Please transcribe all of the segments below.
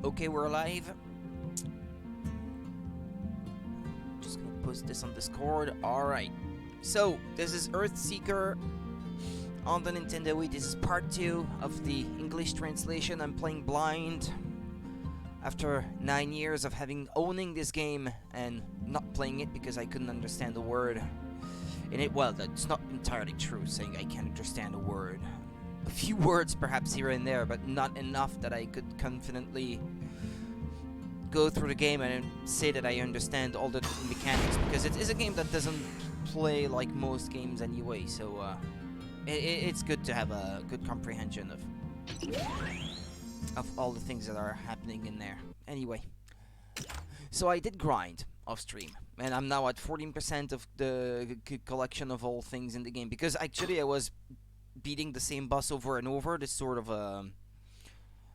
Okay, we're alive. Just gonna post this on Discord. Alright. So, this is Earthseeker on the Nintendo Wii. This is part 2 of the English translation. I'm playing blind after 9 years of owning this game and not playing it because I couldn't understand a word in it. Well, that's not entirely true, saying I can't understand a word. A few words perhaps here and there, but not enough that I could confidently go through the game and say that I understand all the mechanics, because it is a game that doesn't play like most games anyway, so it's good to have a good comprehension of all the things that are happening in there. Anyway, so I did grind off stream, and I'm now at 14% of the collection of all things in the game, because actually I was beating the same boss over and over. This sort of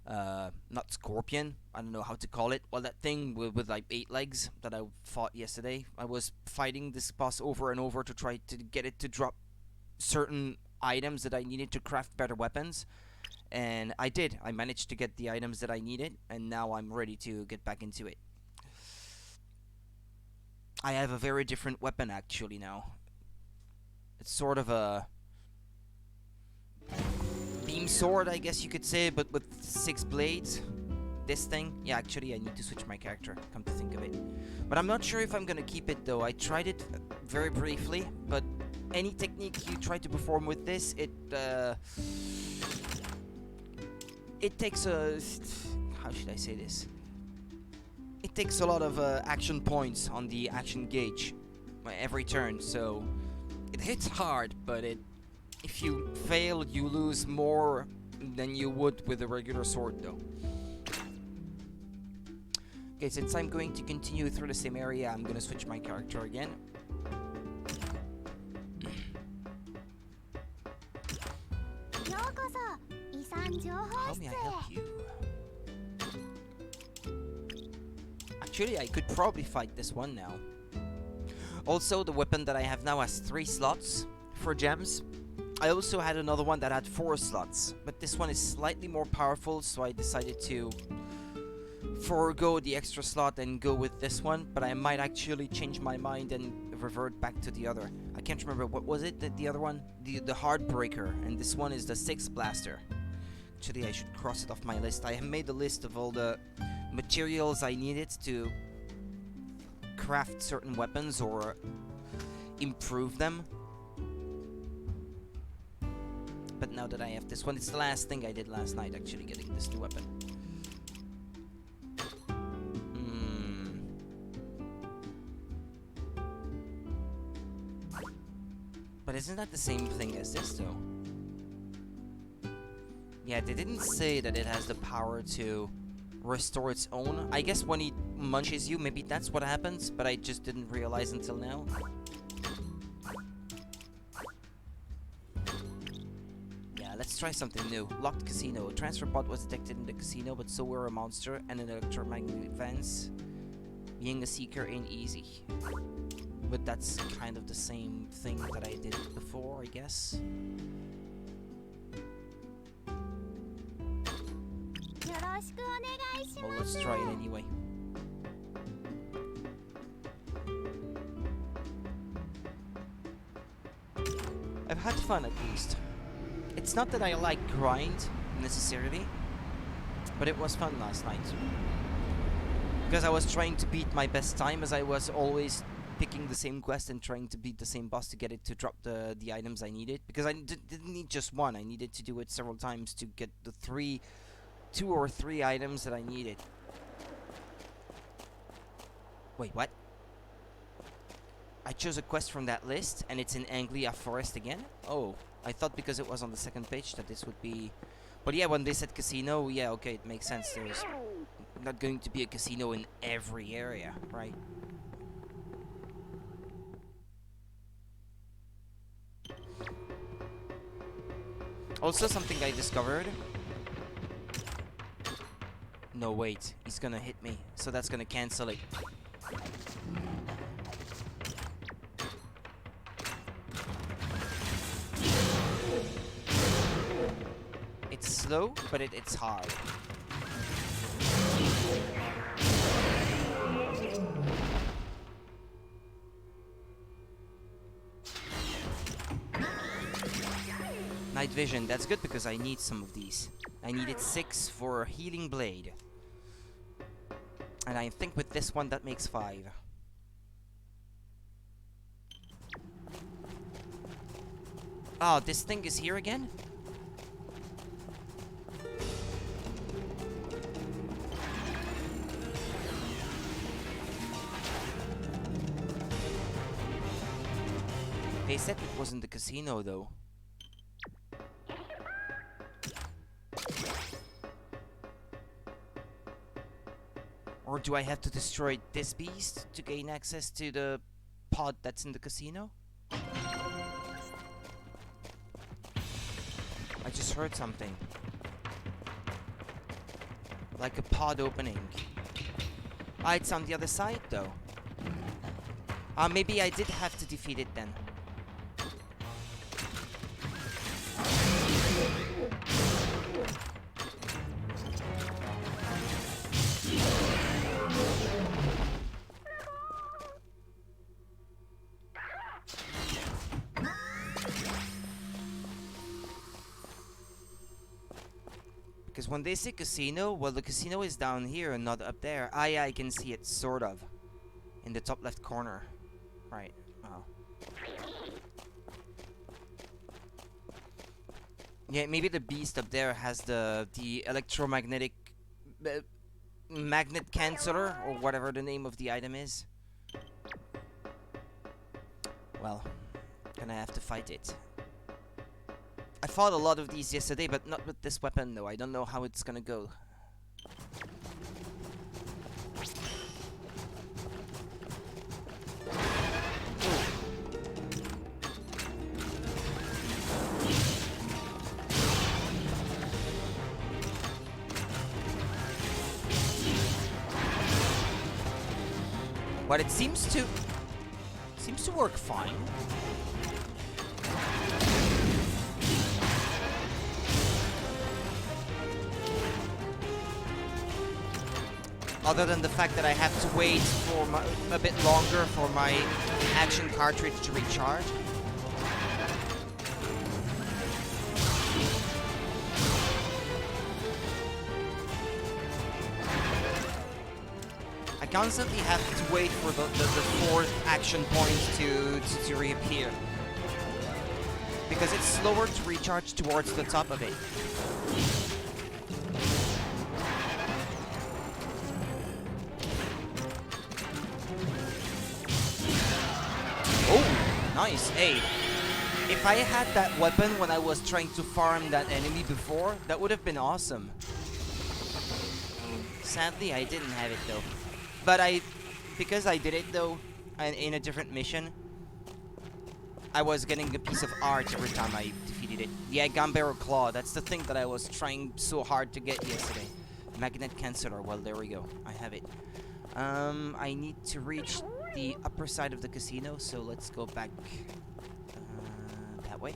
not scorpion, I don't know how to call it, well, that thing with like 8 legs that I fought yesterday. I was fighting this boss over and over to try to get it to drop certain items that I needed to craft better weapons, and I did. I managed to get the items that I needed, and now I'm ready to get back into it. I have a very different weapon actually now. It's sort of a beam sword, I guess you could say, but with 6 blades. This thing, yeah, actually I need to switch my character, come to think of it. But I'm not sure if I'm gonna keep it though. I tried it very briefly, but any technique you try to perform with this, it takes a, how should I say this? It takes a lot of action points on the action gauge every turn, so it hits hard, but if you fail, you lose more than you would with a regular sword though. Okay, since I'm going to continue through the same area, I'm gonna switch my character again. How may I help you? Actually, I could probably fight this one now. Also, the weapon that I have now has 3 slots for gems. I also had another one that had 4 slots, but this one is slightly more powerful, so I decided to forego the extra slot and go with this one, but I might actually change my mind and revert back to the other. I can't remember, what was it, the other one? The Heartbreaker, and this one is the 6 Blaster. Actually, I should cross it off my list. I have made a list of all the materials I needed to craft certain weapons or improve them. But now that I have this one, it's the last thing I did last night, actually, getting this new weapon. But isn't that the same thing as this, though? Yeah, they didn't say that it has the power to restore its own. I guess when it munches you, maybe that's what happens, but I just didn't realize until now. Let's try something new. Locked casino. A transfer bot was detected in the casino, but so were a monster and an electromagnetic fence. Being a seeker ain't easy. But that's kind of the same thing that I did before, I guess. Well, let's try it anyway. I've had fun at least. It's not that I like grind, necessarily, but it was fun last night. Because I was trying to beat my best time, as I was always picking the same quest and trying to beat the same boss to get it to drop the items I needed. Because I didn't need just one, I needed to do it several times to get the 2 or 3 items that I needed. Wait, what? I chose a quest from that list, and it's in Anglia Forest again? Oh. I thought because it was on the second page that this would be... But yeah, when they said casino, yeah, okay, it makes sense. There's not going to be a casino in every area, right? Also, something I discovered... No, wait. He's gonna hit me, so that's gonna cancel it. It's slow, but it's hard. night vision. That's good because I need some of these. I needed 6 for healing blade. And I think with this one that makes 5. Oh, this thing is here again? They said it wasn't the casino though. Or do I have to destroy this beast to gain access to the pod that's in the casino? I just heard something. Like a pod opening. Ah, it's on the other side though. Maybe I did have to defeat it then. Because when they say casino, well, the casino is down here and not up there. Ah, yeah, I can see it, sort of. In the top left corner. Right. Oh. Yeah, maybe the beast up there has the electromagnetic magnet canceller, or whatever the name of the item is. Well, gonna have to fight it. I fought a lot of these yesterday, but not with this weapon though. I don't know how it's gonna go. But it seems to work fine. Other than the fact that I have to wait for a bit longer for my action cartridge to recharge. I constantly have to wait for the 4th action point to reappear. Because it's slower to recharge towards the top of it. Nice, hey. If I had that weapon when I was trying to farm that enemy before, that would have been awesome. Sadly, I didn't have it though. But because I did it though, in a different mission, I was getting a piece of art every time I defeated it. Yeah, Gambero Claw, that's the thing that I was trying so hard to get yesterday. Magnet Canceller, well there we go, I have it. I need to reach the upper side of the casino, so let's go back that way.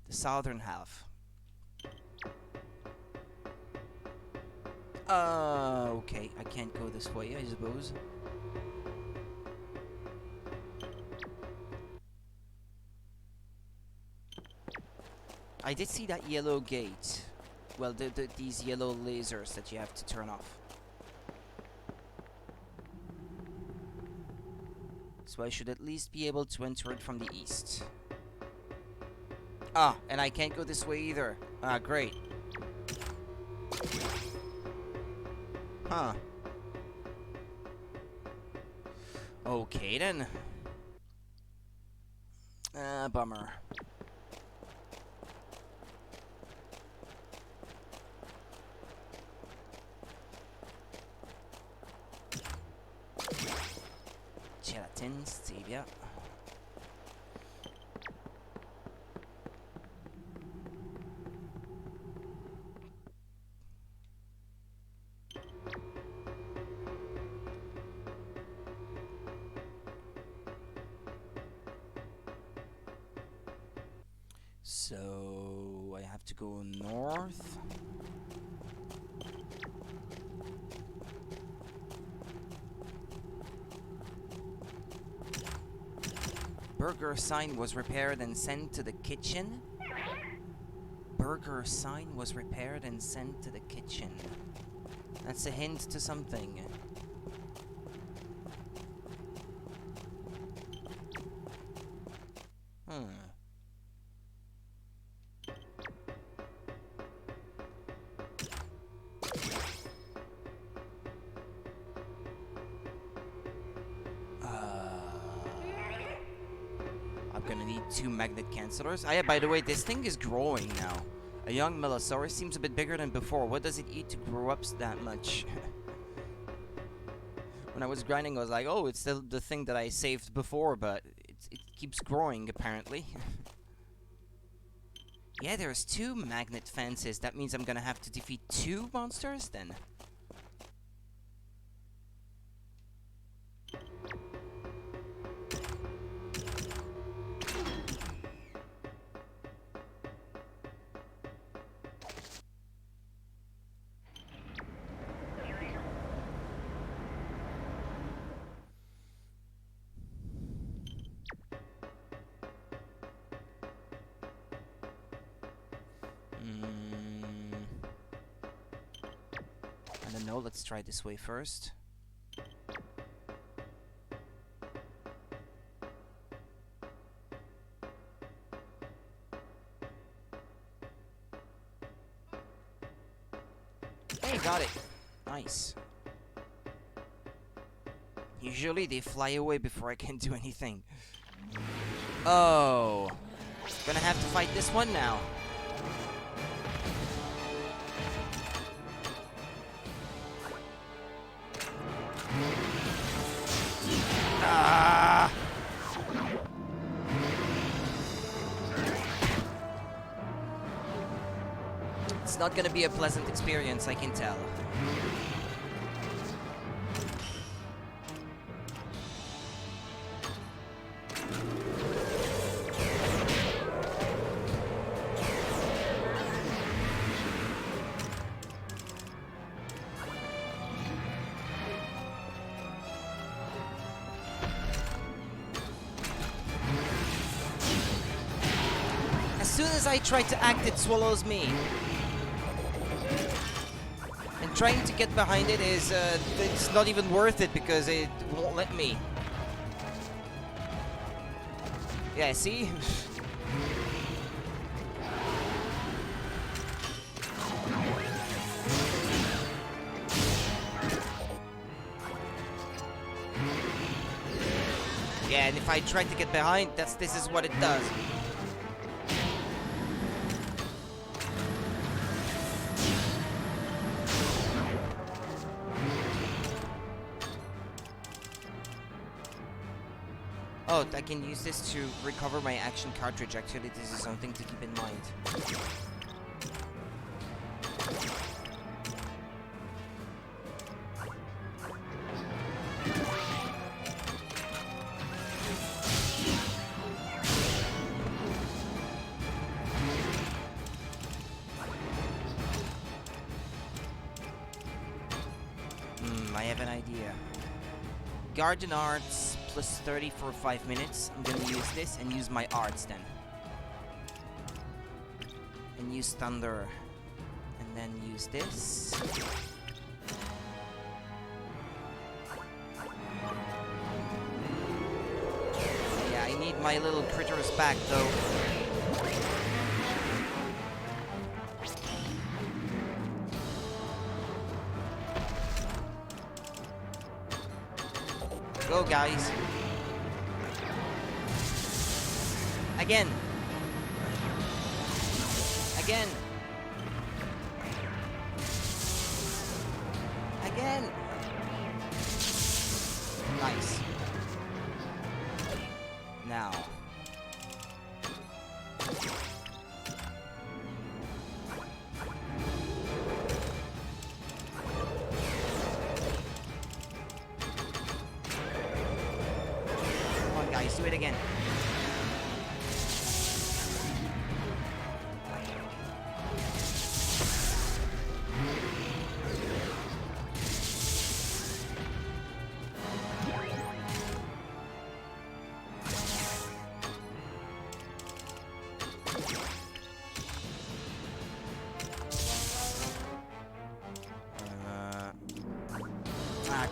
The southern half. Okay, I can't go this way, I suppose. I did see that yellow gate. Well, these yellow lasers that you have to turn off. So I should at least be able to enter it from the east. Ah, and I can't go this way either. Ah, great. Huh. Okay then. Bummer. Gelatin, stevia. So I have to go north. Burger sign was repaired and sent to the kitchen. Burger sign was repaired and sent to the kitchen. That's a hint to something. I'm gonna need 2 magnet cancelers. Yeah, by the way, this thing is growing now. A young Melosaurus seems a bit bigger than before. What does it eat to grow up that much? When I was grinding, I was like, oh, it's still the thing that I saved before, but it keeps growing, apparently. Yeah, there's 2 magnet fences. That means I'm gonna have to defeat 2 monsters, then. I don't know, let's try this way first. Hey, got it. Nice. Usually they fly away before I can do anything. Oh. Gonna have to fight this one now. Ah! It's not gonna be a pleasant experience, I can tell. As soon as I try to act, it swallows me. And trying to get behind it is, it's not even worth it because it won't let me. Yeah, see? Yeah, and if I try to get behind, this is what it does. Oh, I can use this to recover my action cartridge. Actually, this is something to keep in mind. I have an idea. Garden Arts plus 30 for 5 minutes. I'm gonna use this and use my arts then. And use Thunder. And then use this. Yeah, I need my little critters back though. Go, guys. Again. Again. Again. Nice. Now. Guys, do it again.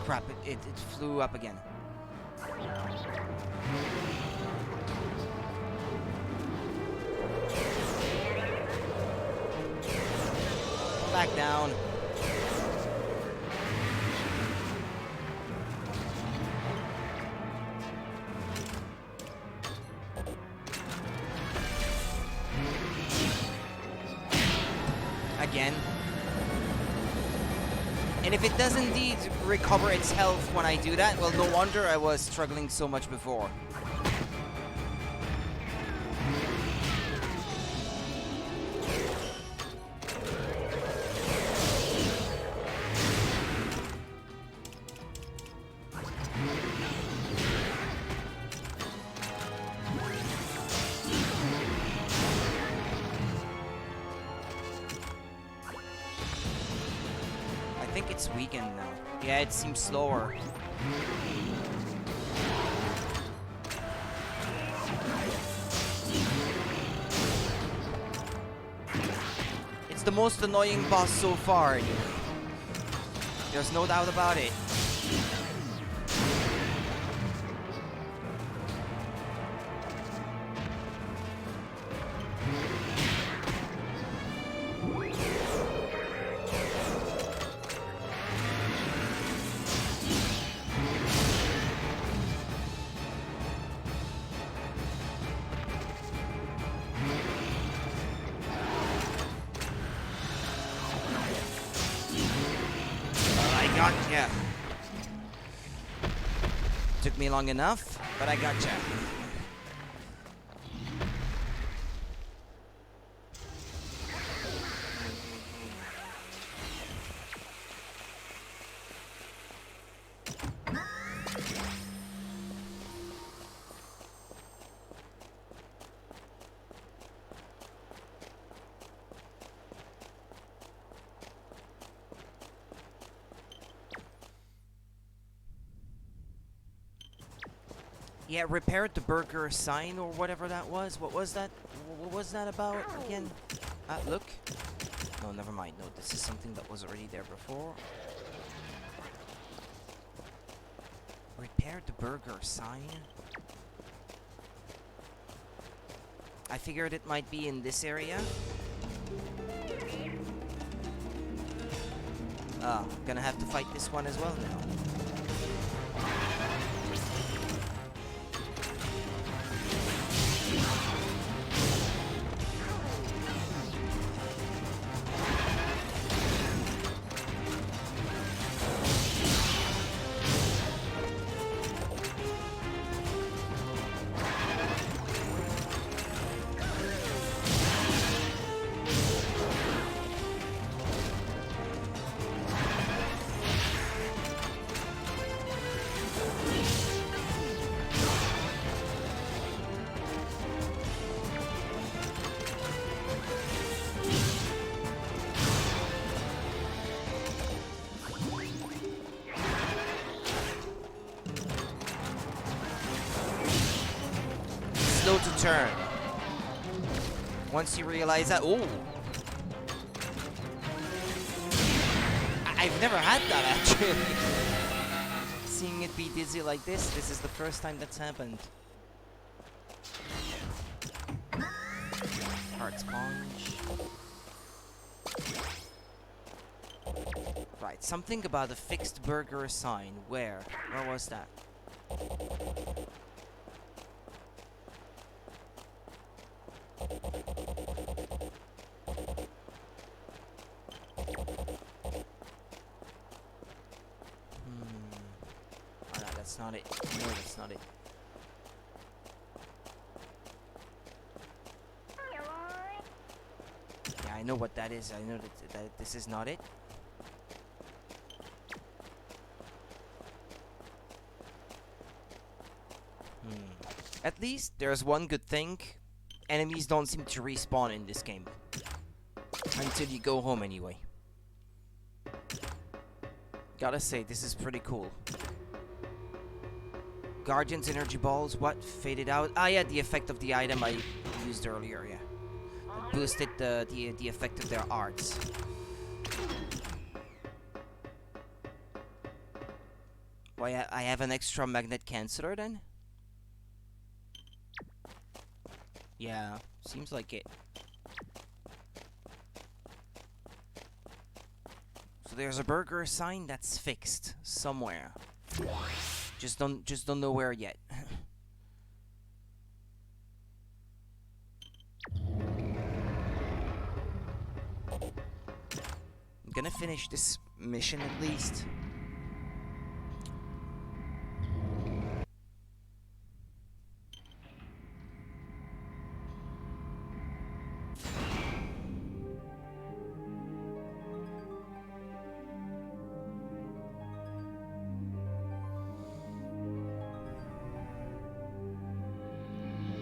Crap, it flew up again. Back down. Again. And if it does indeed recover its health when I do that, well, no wonder I was struggling so much before. I think it's weakened now. Yeah, it seems slower. It's the most annoying boss so far. There's no doubt about it. Gotcha. Took me long enough, but I gotcha. Yeah, repaired the burger sign or whatever that was. What was that? What was that about again? Look. No, never mind. No, this is something that was already there before. Repaired the burger sign. I figured it might be in this area. Oh, gonna have to fight this one as well now. Slow to turn. Once you realize that, oh, I've never had that actually. Seeing it be dizzy like this is the first time that's happened. Heart sponge. Right, something about a fixed burger sign. Where was that? Oh, no, that's not it. No, that's not it. Yeah, I know what that is. I know that this is not it. At least there's one good thing. Enemies don't seem to respawn in this game. Until you go home anyway. Gotta say, this is pretty cool. Guardian's energy balls, what? Faded out? Ah yeah, the effect of the item I used earlier, yeah. It boosted the effect of their arts. Why, I have an extra magnet canceller then? Yeah, seems like it. So there's a burger sign that's fixed somewhere. Just don't know where yet. I'm gonna finish this mission at least.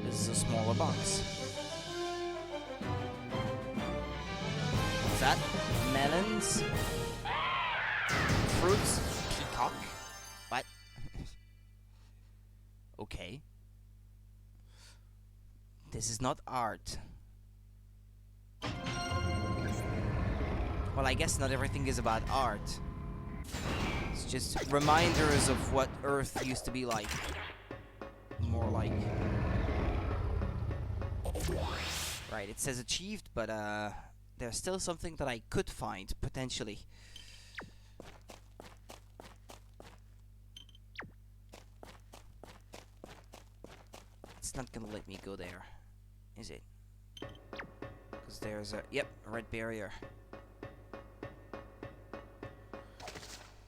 This is a smaller box. What's that? Melons? Fruits? Peacock? What? Okay. This is not art. Well, I guess not everything is about art. It's just reminders of what Earth used to be like. More like. Right, it says achieved, but there's still something that I could find, potentially. It's not gonna let me go there, is it? Because there's a, yep, a red barrier.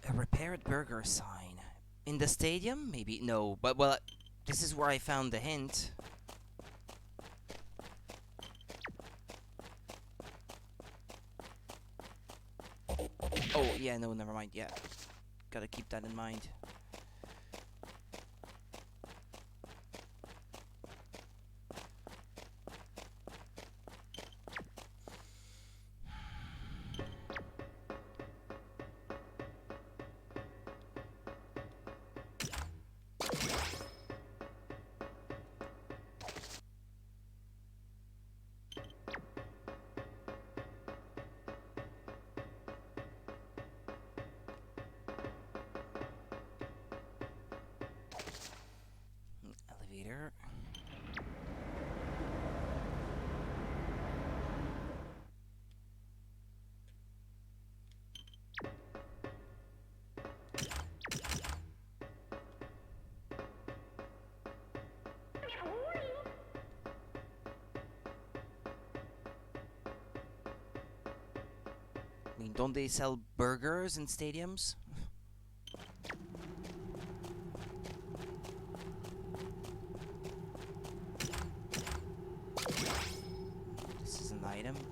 A repaired burger sign. In the stadium? Maybe, no, but well, this is where I found the hint. Oh, yeah, no, never mind, yeah. Gotta keep that in mind. Elevator. I mean, don't they sell burgers in stadiums?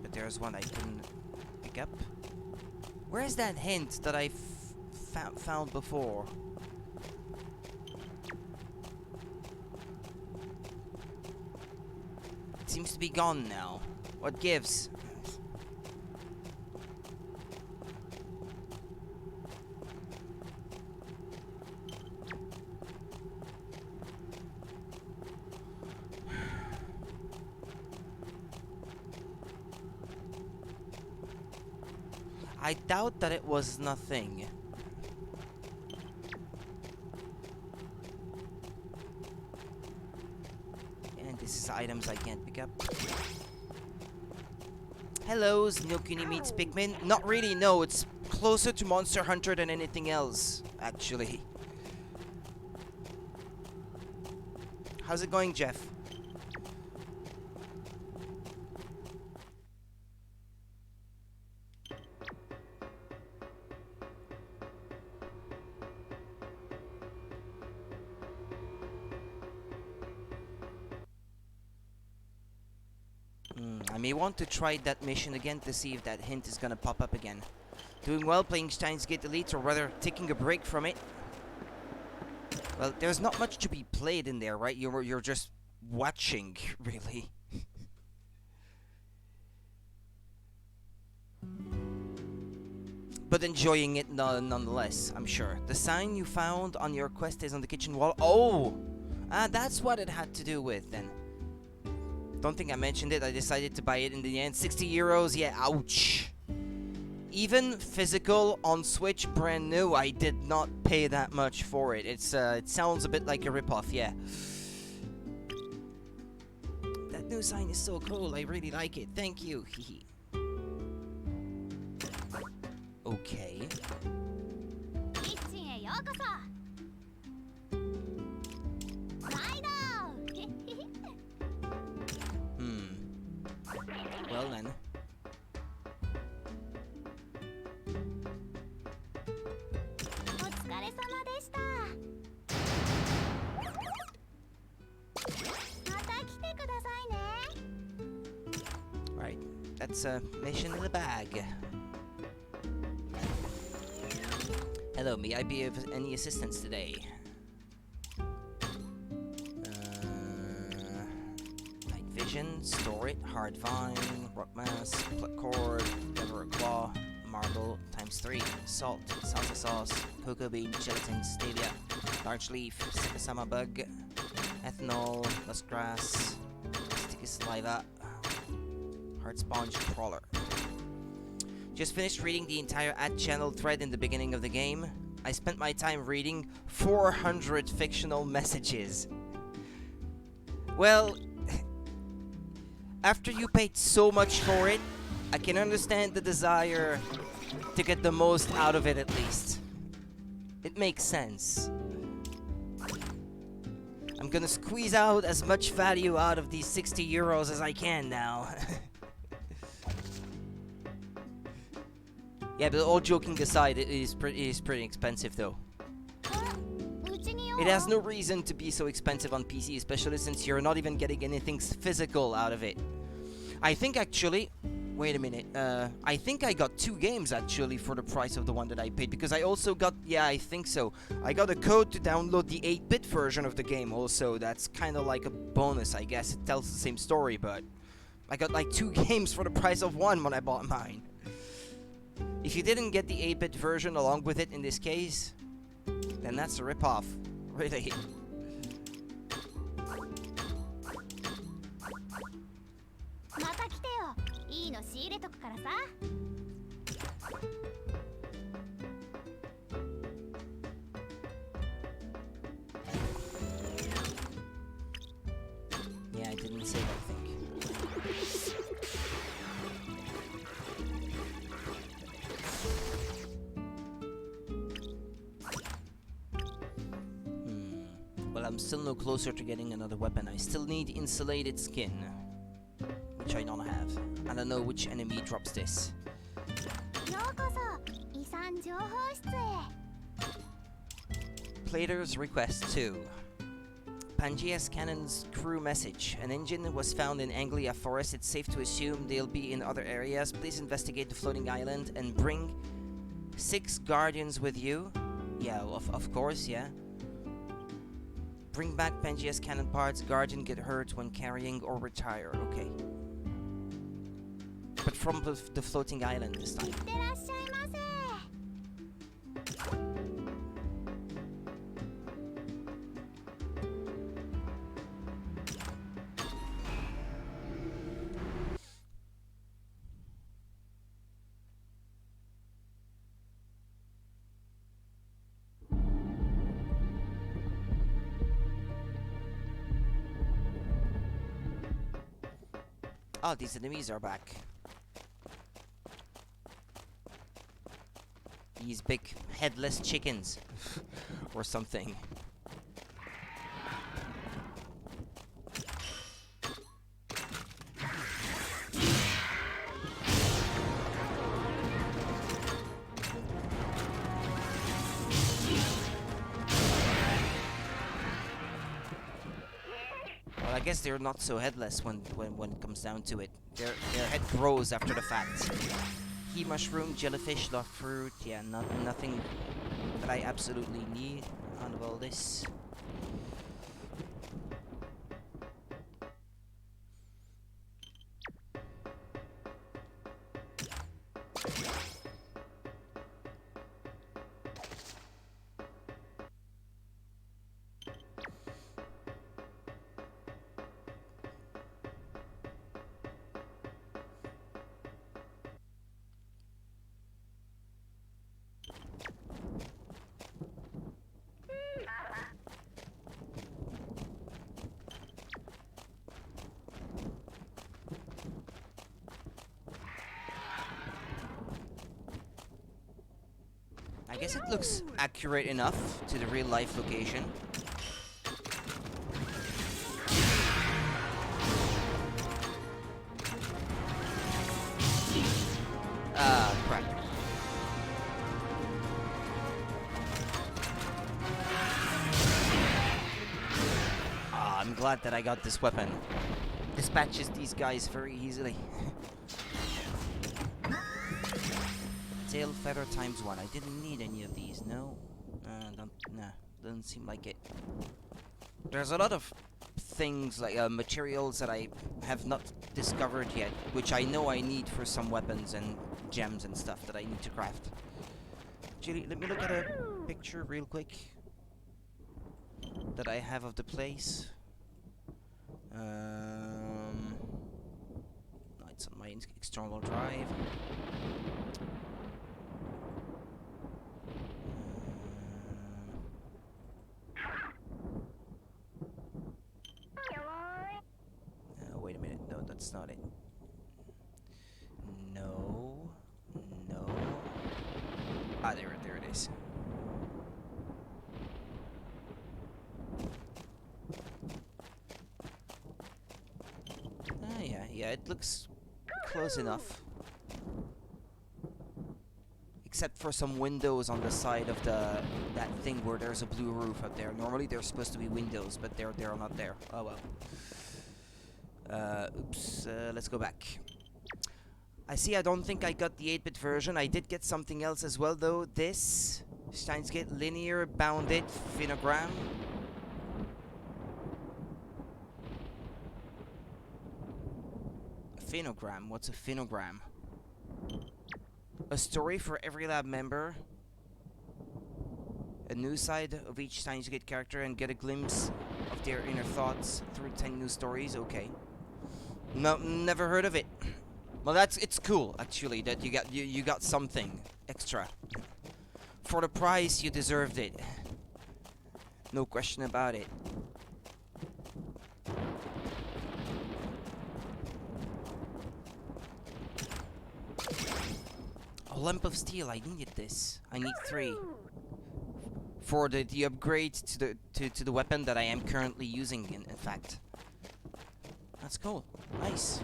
But there's one I couldn't pick up. Where's that hint that I found before? It seems to be gone now. What gives? I doubt that it was nothing. And this is items I can't pick up. Hello, Znokuni meets Pikmin. Not really, no. It's closer to Monster Hunter than anything else, actually. How's it going, Jeff? I may want to try that mission again to see if that hint is gonna pop up again. Doing well playing Steins Gate Elite, or rather taking a break from it. Well, there's not much to be played in there, right? You're just watching, really. But enjoying it nonetheless, I'm sure. The sign you found on your quest is on the kitchen wall. Oh! That's what it had to do with, then. Don't think I mentioned it. I decided to buy it in the end. 60 euros. Yeah, ouch. Even physical on Switch, brand new, I did not pay that much for it. It sounds a bit like a ripoff, yeah. That new sign is so cool, I really like it. Thank you, hehe. Okay. Well then. Right, that's a mission in the bag. Hello, may I be of any assistance today? Night vision, store it, hard vine, rock mass, pluck cord, lever claw, marble, ×3, salt, salsa sauce, cocoa bean, gelatin, stevia, large leaf, sakasama bug, ethanol, muskgrass, sticky saliva, hard sponge, crawler. Just finished reading the entire @channel thread in the beginning of the game. I spent my time reading 400 fictional messages. Well, after you paid so much for it, I can understand the desire to get the most out of it at least. It makes sense. I'm gonna squeeze out as much value out of these 60 euros as I can now. Yeah, but all joking aside, it is pretty expensive though. It has no reason to be so expensive on PC, especially since you're not even getting anything physical out of it. I think actually, wait a minute, I think I got 2 games actually for the price of the one that I paid, because I also got, yeah, I think so. I got a code to download the 8-bit version of the game also. That's kind of like a bonus, I guess. It tells the same story, but I got like 2 games for the price of one when I bought mine. If you didn't get the 8-bit version along with it in this case, then that's a ripoff, really. Yeah, I didn't save, I think. Well, I'm still no closer to getting another weapon. I still need insulated skin, which I don't have. I don't know which enemy drops this. Player's request 2. Pangaea's Cannon's crew message. An engine was found in Anglia Forest. It's safe to assume they'll be in other areas. Please investigate the floating island and bring 6 guardians with you. Yeah, of course, yeah. Bring back Pangaea's cannon parts. Guardian get hurt when carrying or retire. Okay. But from the floating island this time. Oh, these enemies are back. These big headless chickens. Or something. Well, I guess they're not so headless when it comes down to it. Their head grows after the fact. Key mushroom, jellyfish, love fruit. Yeah, nothing that I absolutely need out of all this. guess it looks accurate enough to the real life location. Crap. I'm glad that I got this weapon. Dispatches these guys very easily. Tail feather times 1. I didn't need any of these, no? Doesn't seem like it. There's a lot of things, like materials that I have not discovered yet, which I know I need for some weapons and gems and stuff that I need to craft. Actually, let me look at a picture real quick that I have of the place. No, it's on my external drive. Wait a minute. No, that's not it. No. Ah, there it is. Yeah, it looks close enough. Except for some windows on the side of that thing where there's a blue roof up there. Normally there's supposed to be windows, but they're not there. Oh well. Oops, let's go back. I see, I don't think I got the 8-bit version. I did get something else as well, though. This Steins Gate linear bounded phenogram. A phenogram? What's a phenogram? A story for every lab member. A new side of each Steins Gate character and get a glimpse of their inner thoughts through 10 new stories. Okay. No, never heard of it. Well, it's cool actually that you got something extra. For the price, you deserved it. No question about it. A lump of steel. I needed this. I need 3 for the upgrade to the weapon that I am currently using. In fact, that's cool. Nice.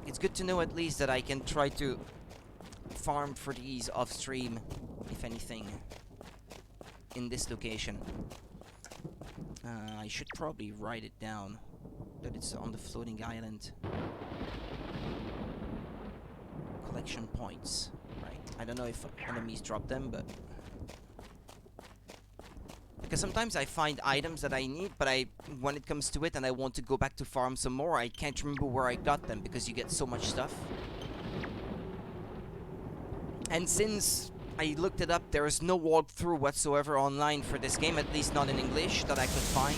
It's good to know at least that I can try to farm for these off stream, if anything, in this location. I should probably write it down that it's on the floating island. Collection points, right? I don't know if enemies drop them, but because sometimes I find items that I need, but when it comes to it and I want to go back to farm some more, I can't remember where I got them because you get so much stuff. And since I looked it up, there is no walkthrough whatsoever online for this game, at least not in English, that I could find,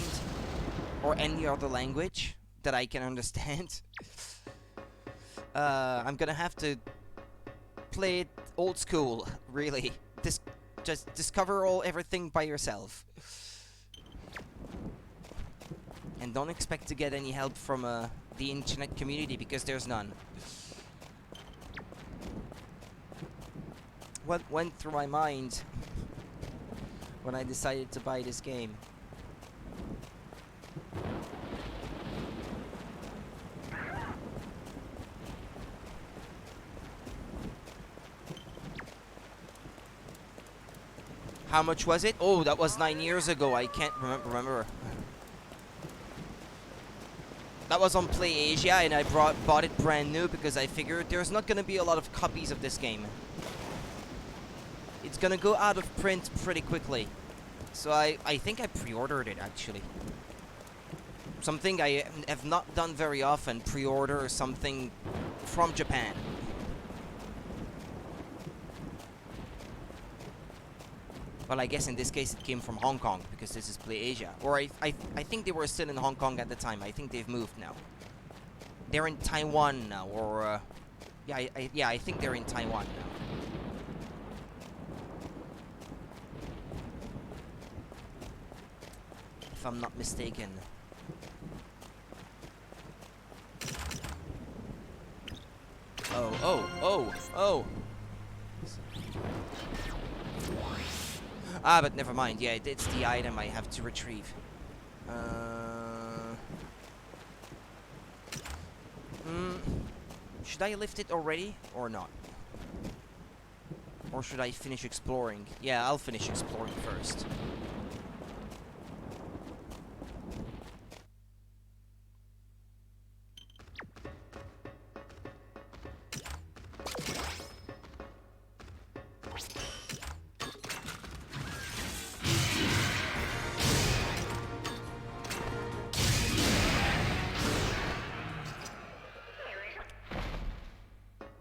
or any other language that I can understand. I'm gonna have to play it old school, really. Just discover everything by yourself. And don't expect to get any help from the internet community, because there's none. What went through my mind when I decided to buy this game? How much was it? Oh, that was 9 years ago. I can't remember. That was on PlayAsia, and I bought it brand new because I figured there's not gonna be a lot of copies of this game. It's gonna go out of print pretty quickly. So I think I pre-ordered it, actually. Something I have not done very often, pre-order something from Japan. Well, I guess in this case it came from Hong Kong, because this is PlayAsia. Or I think they were still in Hong Kong at the time. I think they've moved now. They're in Taiwan now, or... yeah, I think they're in Taiwan now. If I'm not mistaken. Oh. Ah, but never mind. Yeah, it's the item I have to retrieve. Should I lift it already or not? Or should I finish exploring? Yeah, I'll finish exploring first.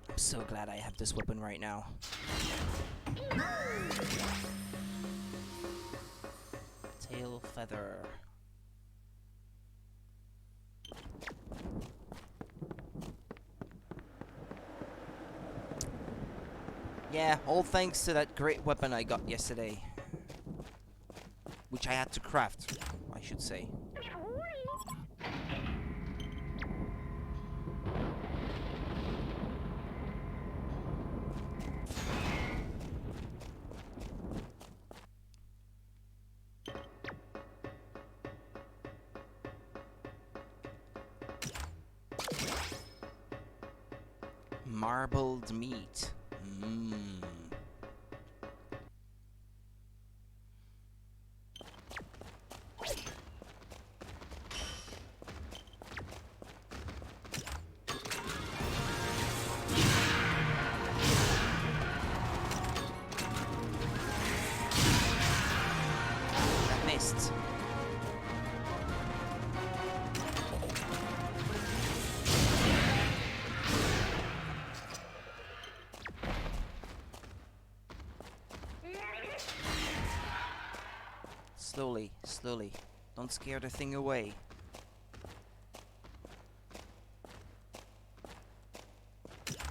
I'm so glad I have this weapon right now. Tail feather. Yeah, all thanks to that great weapon I got yesterday. Which I had to craft, I should say. Marbled meat. Mmm. That missed. Slowly, slowly. Don't scare the thing away.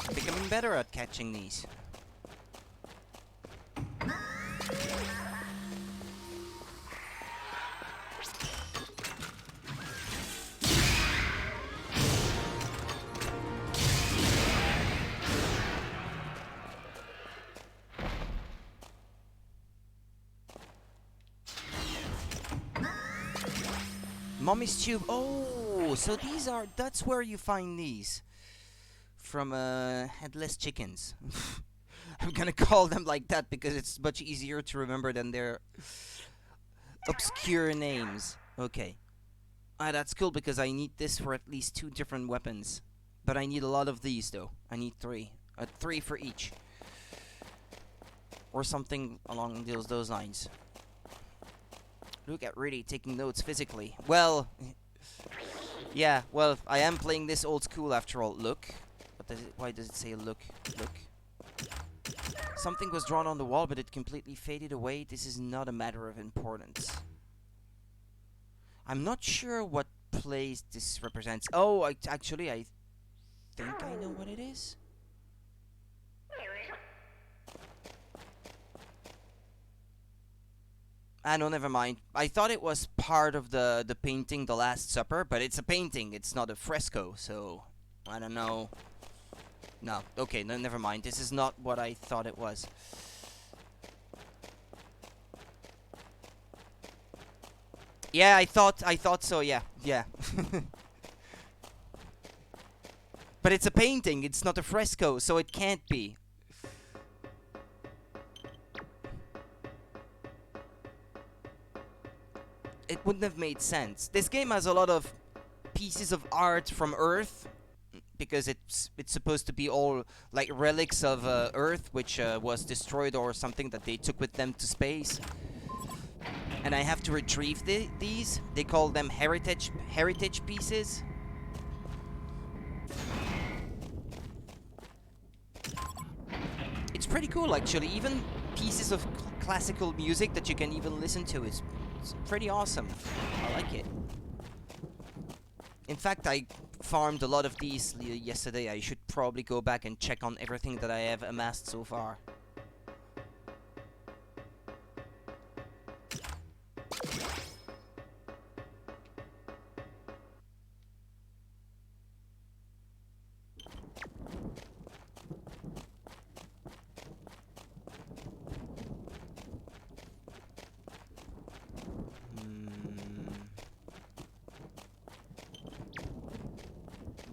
I'm becoming better at catching these. Mommy's tube. Oh, so these are. That's where you find these. From headless chickens. I'm gonna call them like that because it's much easier to remember than their obscure names. Okay. Ah, that's cool because I need this for at least 2 different weapons. But I need a lot of these though. I need 3. 3 for each. Or something along those lines. Look at really taking notes physically. Well, yeah, well, I am playing this old school after all. Look. Why does it say look? Look. Something was drawn on the wall, but it completely faded away. This is not a matter of importance. I'm not sure what place this represents. Oh, actually, I think I know what it is. Ah, no, never mind. I thought it was part of the painting, The Last Supper, but it's a painting. It's not a fresco, so I don't know. No, okay, no, never mind. This is not what I thought it was. Yeah, I thought so. Yeah, yeah. But it's a painting. It's not a fresco, so it can't be. It wouldn't have made sense. This game has a lot of pieces of art from Earth, because it's supposed to be all like relics of Earth, which was destroyed or something that they took with them to space. And I have to retrieve these. They call them heritage pieces. It's pretty cool, actually. Even pieces of classical music that you can even listen to is pretty awesome. I like it. In fact, I farmed a lot of these yesterday. I should probably go back and check on everything that I have amassed so far.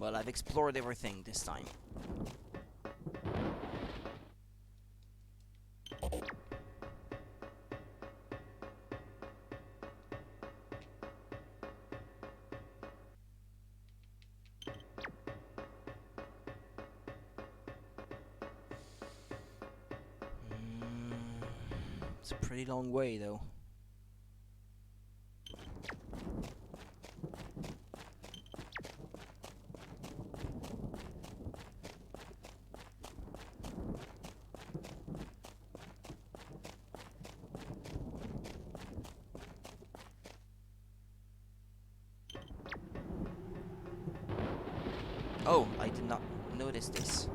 Well, I've explored everything this time. It's a pretty long way, though. Oh, I did not notice this.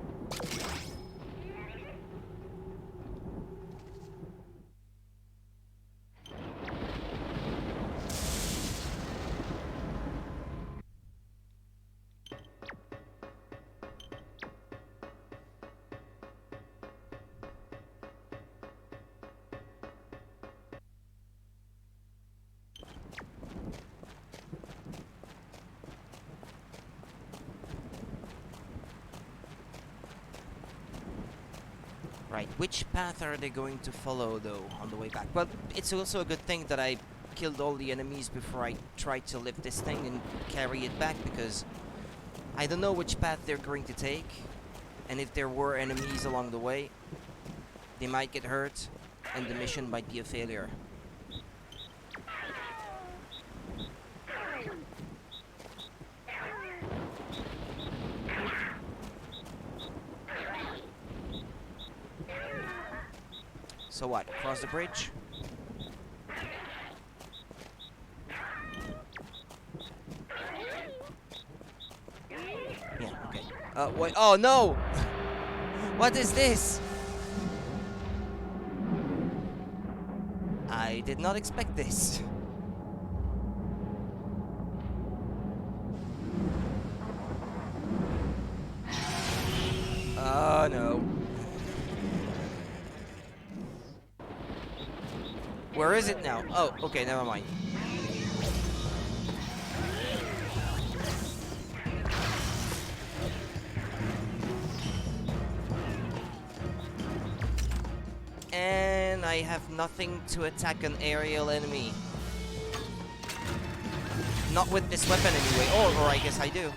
Right, which path are they going to follow, though, on the way back? Well, it's also a good thing that I killed all the enemies before I tried to lift this thing and carry it back, because I don't know which path they're going to take, and if there were enemies along the way, they might get hurt, and the mission might be a failure. So what, cross the bridge? Yeah, okay. Wait, oh no! What is this? I did not expect this. Oh no. Where is it now? Oh, okay, never mind. And I have nothing to attack an aerial enemy. Not with this weapon anyway. Or I guess I do.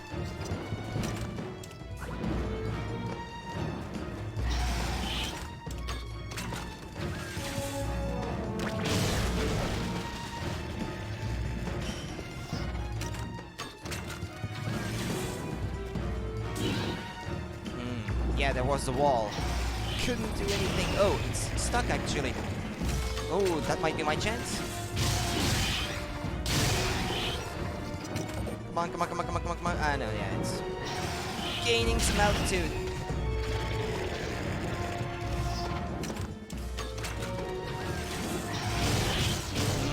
Yeah, there was the wall. Couldn't do anything. Oh, it's stuck actually. Oh, that might be my chance. Come on, come on, come on, come on, come on, come on. Ah, no, yeah, it's gaining some altitude.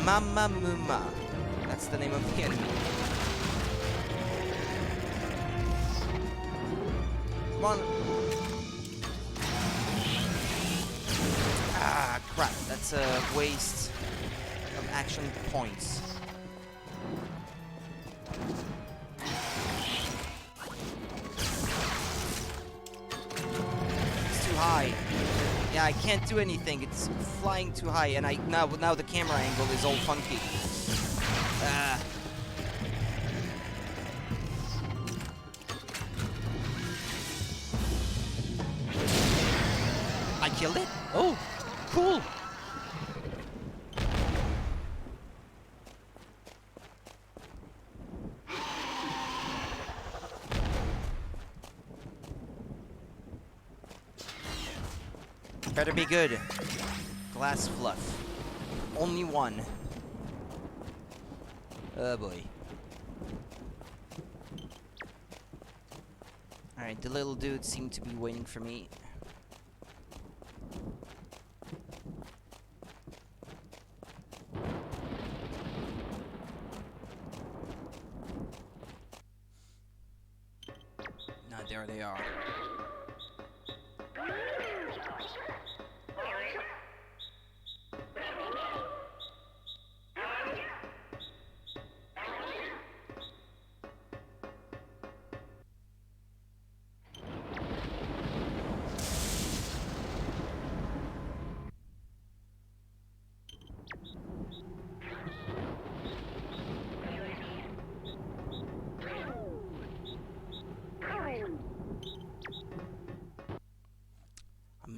Mama Muma. That's the name of the enemy. Come on. Ah, crap. That's a waste of action points. It's too high. Yeah, I can't do anything. It's flying too high, and now the camera angle is all funky. I killed it? Oh, cool. Better be good. Glass fluff. Only one. Oh boy. Alright, the little dude seemed to be waiting for me. Now there they are.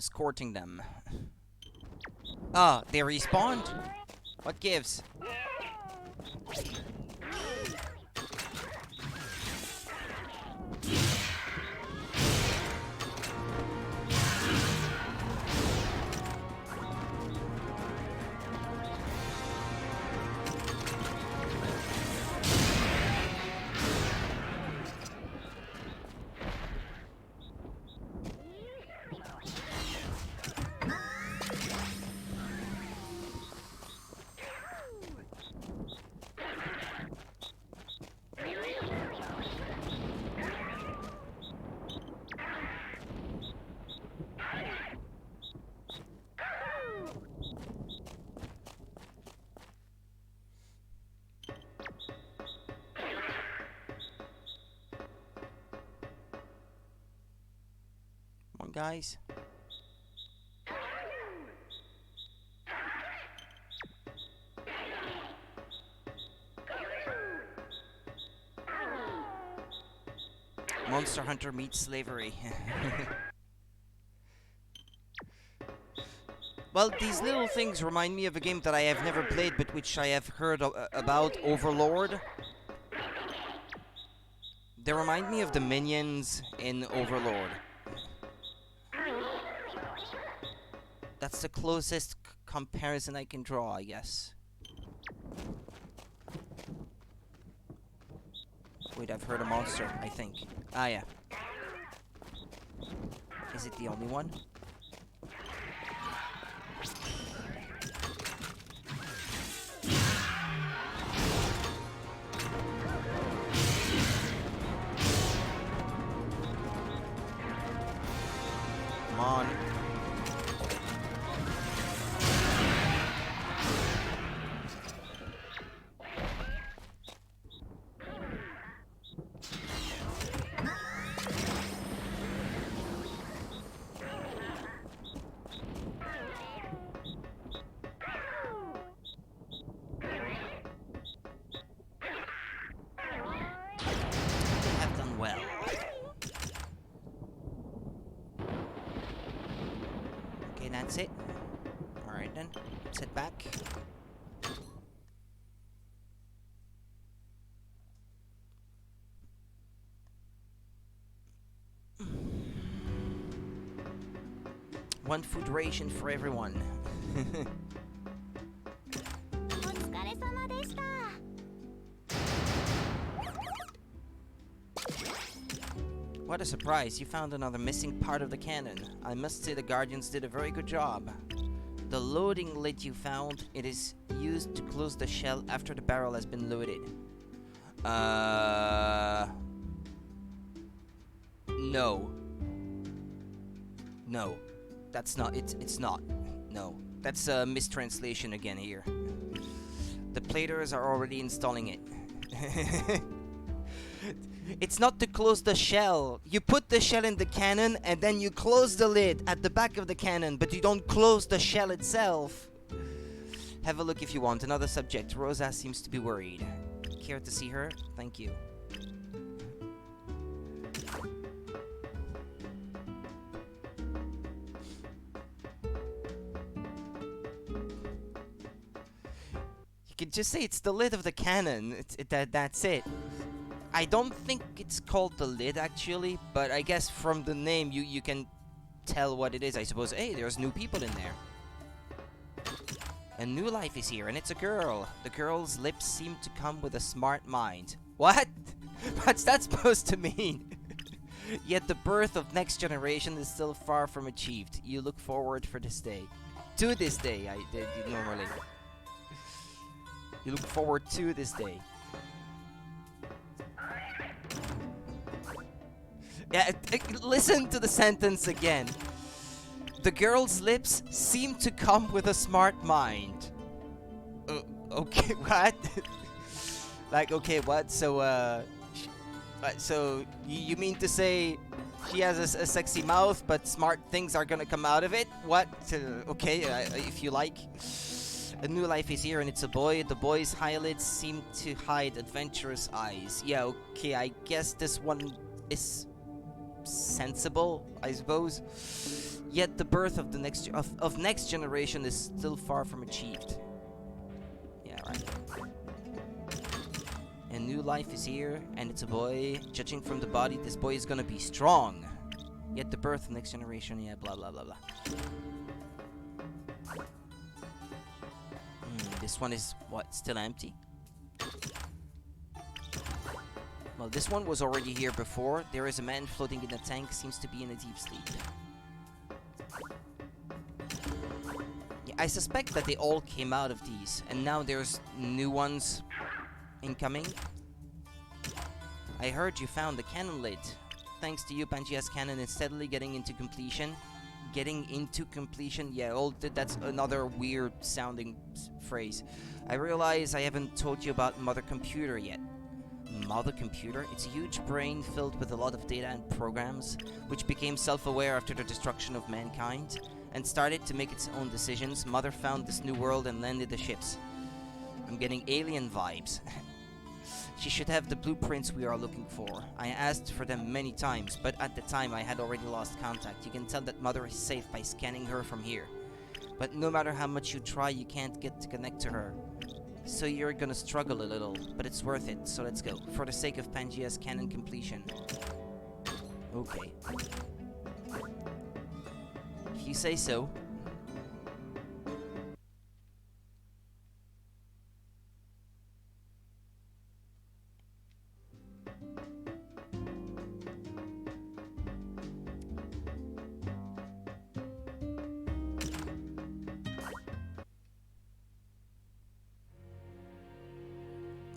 escorting them. Ah, they respawned? What gives? Come on, guys. Monster Hunter meets slavery. Well, these little things remind me of a game that I have never played, but which I have heard about, Overlord. They remind me of the minions in Overlord. That's the closest comparison I can draw, I guess. Wait, I've heard a monster, I think. Ah, yeah. Is it the only one? Come on. Have done well. Okay, that's it. Alright then, let's head back. One food ration for everyone. What a surprise, you found another missing part of the cannon. I must say the Guardians did a very good job. The loading lid you found, it is used to close the shell after the barrel has been loaded. No. No. That's not, it's not. No. That's a mistranslation again here. The platers are already installing it. It's not to close the shell. You put the shell in the cannon and then you close the lid at the back of the cannon, but you don't close the shell itself. Have a look if you want. Another subject. Rosa seems to be worried. Care to see her? Thank you. You could just say it's the lid of the cannon. That's it. I don't think it's called the lid actually, but I guess from the name you can tell what it is, I suppose. Hey, there's new people in there. A new life is here, and it's a girl. The girl's lips seem to come with a smart mind. What? What's that supposed to mean? Yet the birth of next generation is still far from achieved. You look forward for this day. To this day, I did normally. You look forward to this day. Yeah, listen to the sentence again. The girl's lips seem to come with a smart mind. Okay, what? Like, okay, what? So, so you mean to say she has a sexy mouth, but smart things are gonna come out of it? What? Okay, if you like. A new life is here, and it's a boy. The boy's eyelids seem to hide adventurous eyes. Yeah, okay, I guess this one is sensible, I suppose. Yet the birth of the next generation is still far from achieved. Yeah, right. A new life is here, and it's a boy. Judging from the body, this boy is gonna be strong. Yet the birth of the next generation, yeah, blah blah blah blah. This one is, what, still empty? Well, this one was already here before. There is a man floating in a tank, seems to be in a deep sleep. Yeah, I suspect that they all came out of these, and now there's new ones incoming. I heard you found the cannon lid. Thanks to you, Pangea's cannon is steadily getting into completion. Getting into completion? Yeah, that's another weird sounding phrase. I realize I haven't told you about Mother Computer yet. Mother Computer? It's a huge brain filled with a lot of data and programs, which became self-aware after the destruction of mankind, and started to make its own decisions. Mother found this new world and landed the ships. I'm getting alien vibes. She should have the blueprints we are looking for. I asked for them many times, but at the time I had already lost contact. You can tell that Mother is safe by scanning her from here. But no matter how much you try, you can't get to connect to her. So you're gonna struggle a little, but it's worth it, so let's go. For the sake of Pangea's canon completion. Okay. If you say so.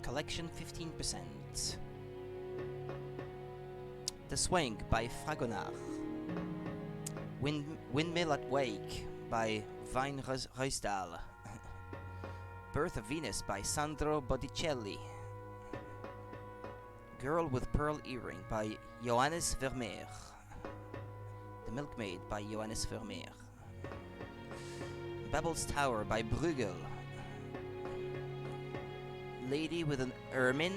Collection 15%. The Swing by Fragonard. Windmill at Wake by Vine Ruysdael. Birth of Venus by Sandro Botticelli. Girl with Pearl Earring by Johannes Vermeer. The Milkmaid by Johannes Vermeer. Babel's Tower by Bruegel. Lady with an Ermine?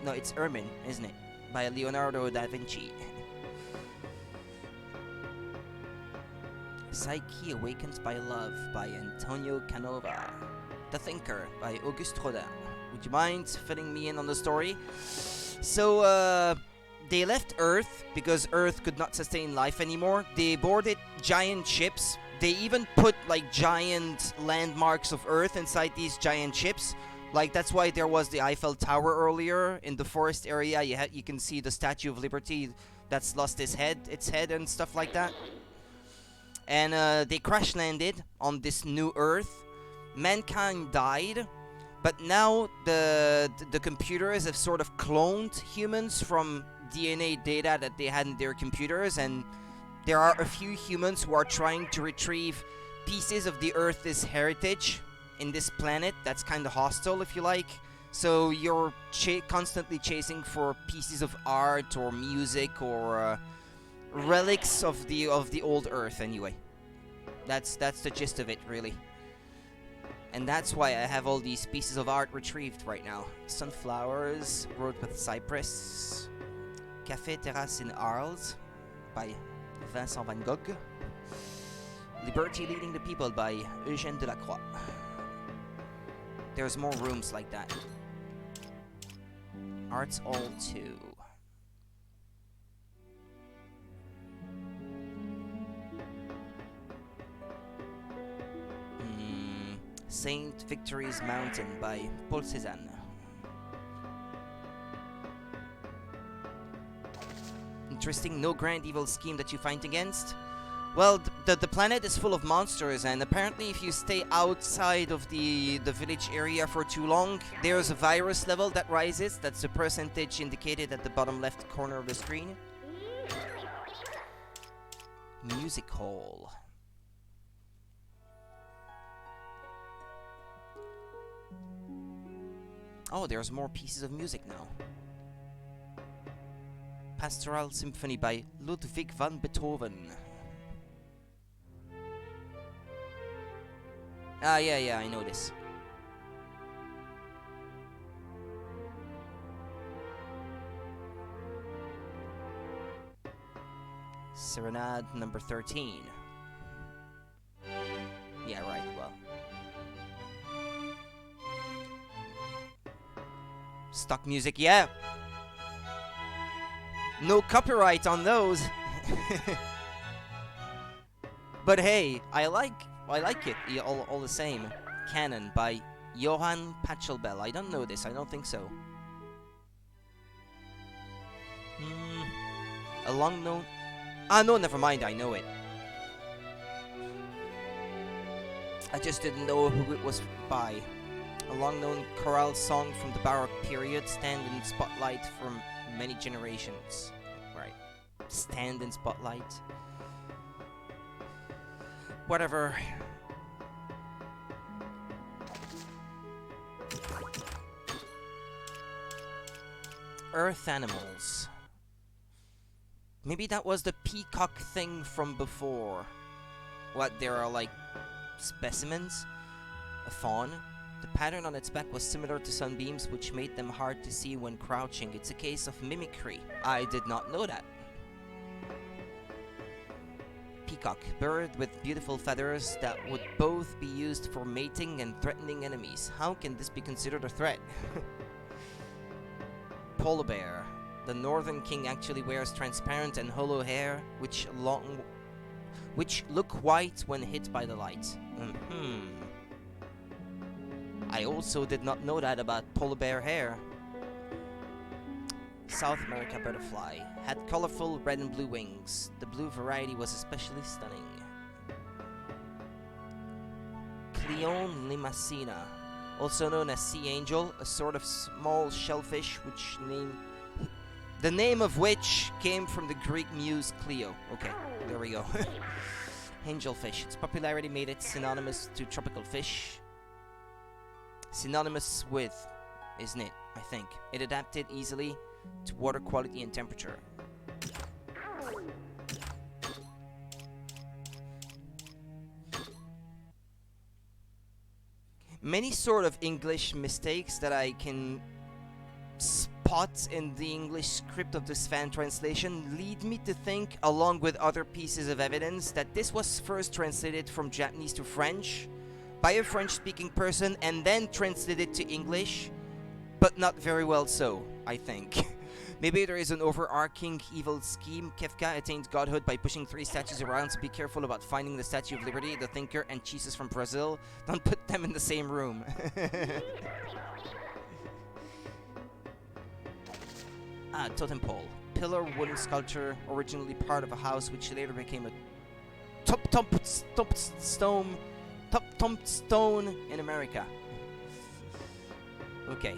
No, it's Ermine, isn't it? By Leonardo da Vinci. Psyche Awakens by Love by Antonio Canova. The Thinker by Auguste Rodin. Would you mind filling me in on the story? So, they left Earth because Earth could not sustain life anymore. They boarded giant ships. They even put, like, giant landmarks of Earth inside these giant ships. Like, that's why there was the Eiffel Tower earlier in the forest area. You can see the Statue of Liberty that's lost its head and stuff like that. And they crash landed on this new Earth. Mankind died, but now the computers have sort of cloned humans from DNA data that they had in their computers, and there are a few humans who are trying to retrieve pieces of the Earth's heritage in this planet that's kind of hostile, if you like. So you're constantly chasing for pieces of art or music or relics of the old Earth. Anyway, that's the gist of it, really. And that's why I have all these pieces of art retrieved right now. Sunflowers, Road with Cypress, Café Terrasse in Arles by Vincent van Gogh, Liberty Leading the People by Eugène Delacroix. There's more rooms like that. Arts All 2. Saint Victory's Mountain by Paul Cézanne. Interesting, no grand evil scheme that you fight against? Well, the planet is full of monsters, and apparently if you stay outside of the village area for too long, there's a virus level that rises. That's the percentage indicated at the bottom left corner of the screen. Music Hall. Oh, there's more pieces of music now. Pastoral Symphony by Ludwig van Beethoven. Ah, yeah, I know this. Serenade number 13. Yeah, right, well. Stock music, yeah. No copyright on those. But hey, I like it all the same. Canon by Johann Pachelbel. I don't know this. I don't think so. A long known. Ah, no, never mind. I know it. I just didn't know who it was by. A long known chorale song from the Baroque period, stand in spotlight from many generations. Right. Stand in spotlight. Whatever. Earth animals. Maybe that was the peacock thing from before. What, there are like specimens? A fawn? The pattern on its back was similar to sunbeams, which made them hard to see when crouching. It's a case of mimicry. I did not know that. Peacock, bird with beautiful feathers that would both be used for mating and threatening enemies. How can this be considered a threat? Polar bear. The northern king actually wears transparent and hollow hair, which look white when hit by the light. I also did not know that about polar bear hair. South America butterfly had colorful red and blue wings. The blue variety was especially stunning. Cleone limacina, also known as sea angel, a sort of small shellfish the name of which came from the Greek muse Cleo. Okay, there we go. Angelfish. Its popularity made it synonymous to tropical fish. Synonymous with, isn't it? I think. It adapted easily to water quality and temperature. Many sort of English mistakes that I can spot in the English script of this fan translation lead me to think, along with other pieces of evidence, that this was first translated from Japanese to French by a French-speaking person and then translated to English, but not very well so, I think. Maybe there is an overarching evil scheme. Kefka attained godhood by pushing 3 statues around, so be careful about finding the Statue of Liberty, the Thinker, and Jesus from Brazil. Don't put them in the same room. Totem pole. Pillar wooden sculpture, originally part of a house, which later became a tombstone in America. Okay.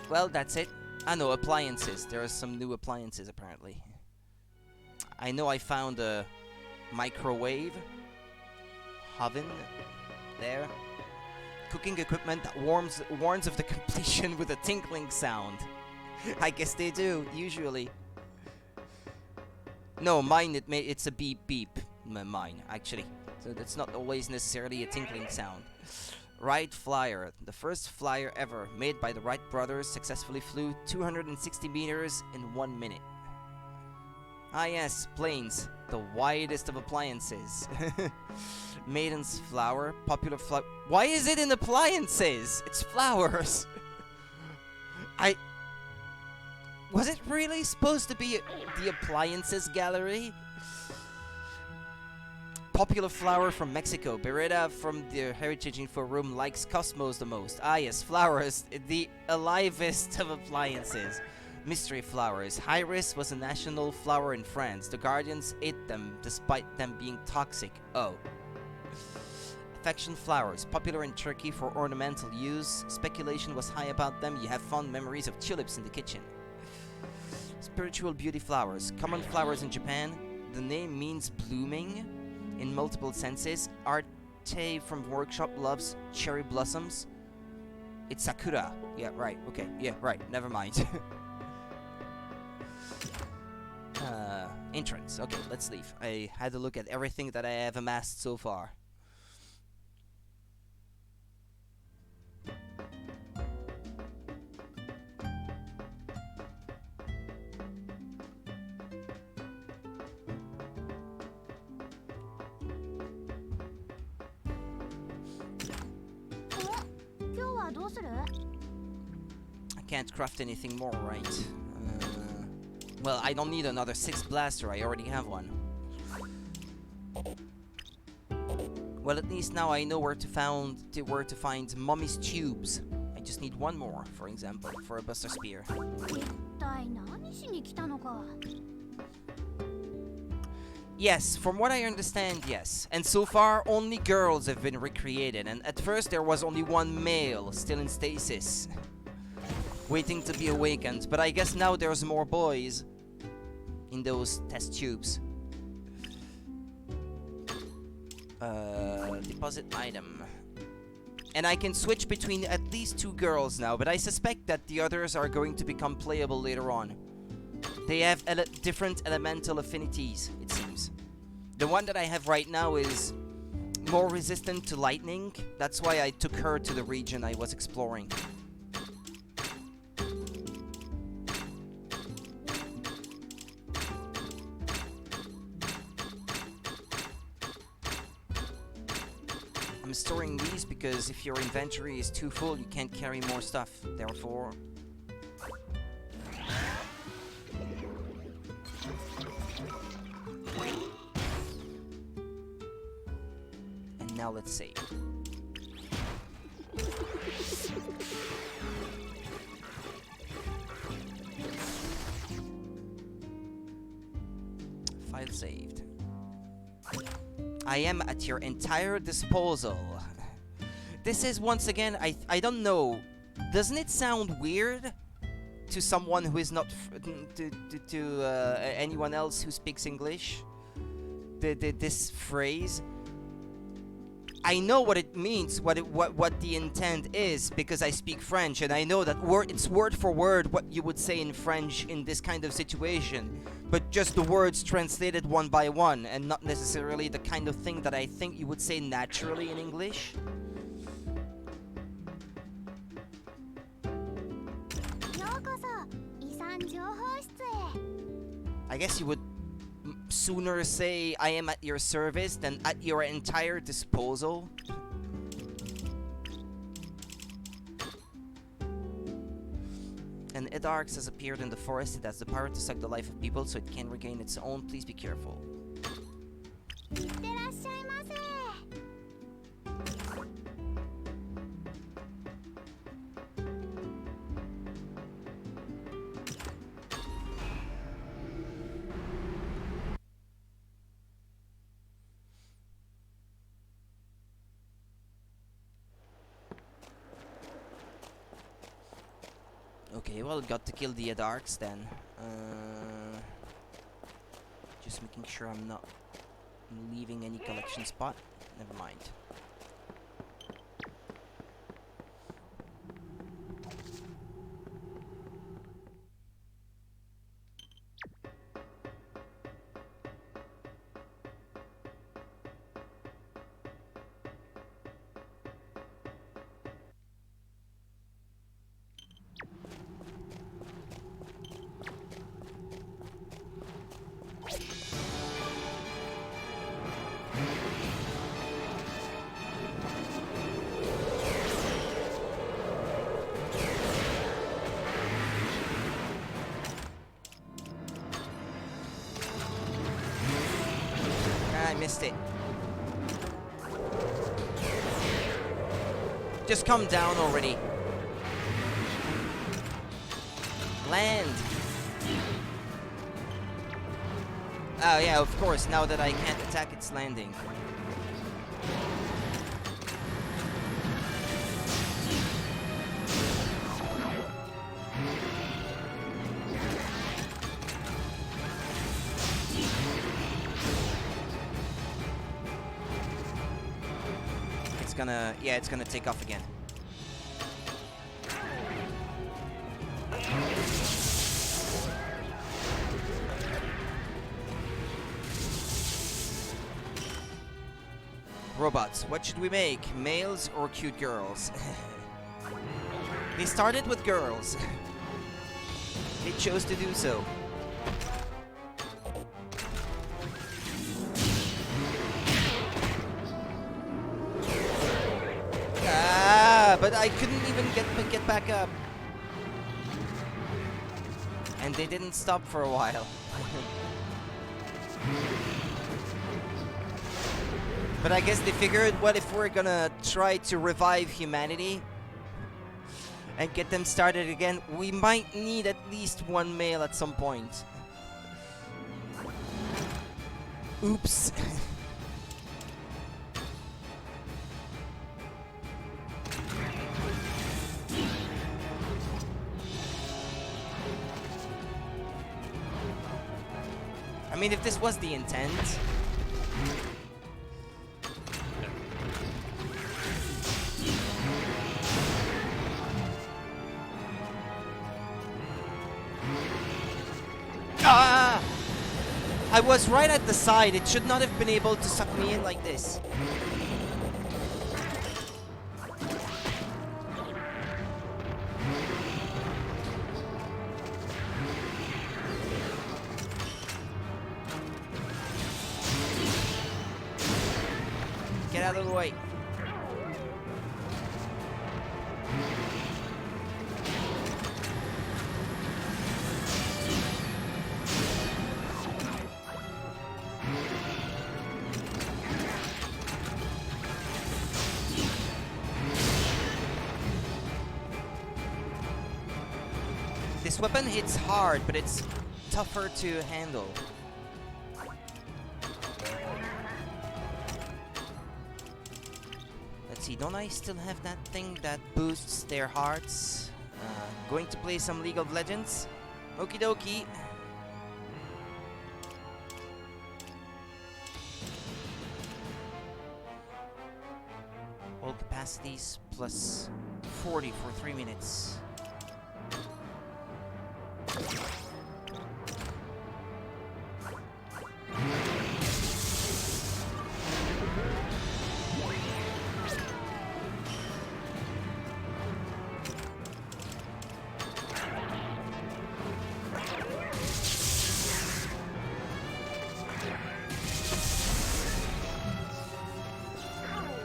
Well, that's it. Ah, no, appliances. There are some new appliances, apparently. I know I found a microwave. Oven. There. Cooking equipment that warns of the completion with a tinkling sound. I guess they do, usually. No, mine, it's a beep beep. Mine, actually. So that's not always necessarily a tinkling sound. Wright Flyer. The first flyer ever, made by the Wright brothers, successfully flew 260 meters in 1 minute. Ah yes, planes. The widest of appliances. Maiden's flower. Popular flower. Why is it in appliances? It's flowers. Was it really supposed to be the appliances gallery? Popular flower from Mexico. Beretta from the Heritage Info Room likes Cosmos the most. Ah yes, flowers, the alivest of appliances. Mystery flowers. Iris was a national flower in France. The Guardians ate them despite them being toxic. Oh. Affection flowers. Popular in Turkey for ornamental use. Speculation was high about them. You have fond memories of tulips in the kitchen. Spiritual beauty flowers. Common flowers in Japan. The name means blooming in multiple senses. Arte from Workshop loves cherry blossoms. It's Sakura. Yeah, right. Okay. Yeah, right. Never mind. Entrance. Okay, let's leave. I had to look at everything that I have amassed so far. どうする? I can't craft anything more, right? Well, I don't need another 6 blaster, I already have one. Well, at least now I know where to find Mummy's tubes. I just need one more, for example, for a Buster Spear. 一体何しに来たのか? Yes, from what I understand, yes. And so far, only girls have been recreated, and at first there was only one male, still in stasis, waiting to be awakened. But I guess now there's more boys in those test tubes. Deposit item. And I can switch between at least 2 girls now, but I suspect that the others are going to become playable later on. They have different elemental affinities, it seems. The one that I have right now is more resistant to lightning. That's why I took her to the region I was exploring. I'm storing these because if your inventory is too full, you can't carry more stuff. Therefore... And now let's save. File saved. I am at your entire disposal. This is once again, I don't know. Doesn't it sound weird to someone who is not anyone else who speaks English? This phrase. I know what it means, what the intent is, because I speak French, and I know that it's word for word what you would say in French in this kind of situation, but just the words translated one by one, and not necessarily the kind of thing that I think you would say naturally in English. I guess you would sooner say I am at your service than at your entire disposal. An Edarx has appeared in the forest. It has the power to suck the life of people, so it can regain its own. Please be careful. Okay, well, got to kill the Edarks then. Just making sure I'm not leaving any collection spot. Never mind. I missed it. Just come down already. Land. Oh yeah, of course, now that I can't attack, it's landing. It's gonna take off again. Robots, what should we make? Males or cute girls? They started with girls. They chose to do so. But I couldn't even get back up. And they didn't stop for a while. But I guess they figured, what if we're gonna try to revive humanity and get them started again, we might need at least one male at some point. Oops. I mean, if this was the intent... Ah! I was right at the side. It should not have been able to suck me in like this. Get out of the way. This weapon hits hard, but it's tougher to handle. Let's see, don't I still have that thing that boosts their hearts? Going to play some League of Legends? Okie dokie. All capacities plus 40 for 3 minutes.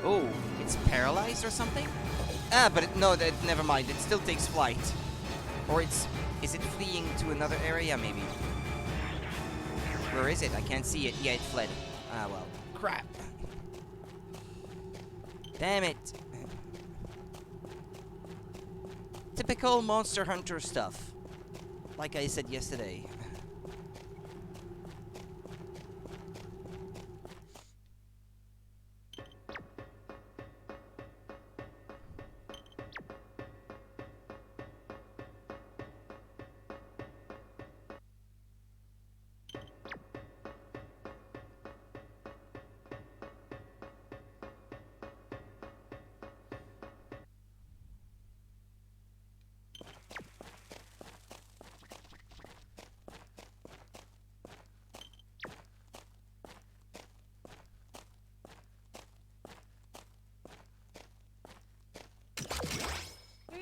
Oh, it's paralyzed or something? Ah, but no, never mind. It still takes flight. Or is it fleeing to another area, maybe? Where is it? I can't see it. Yeah, it fled. Ah, well. Crap. Damn it. Typical Monster Hunter stuff. Like I said yesterday.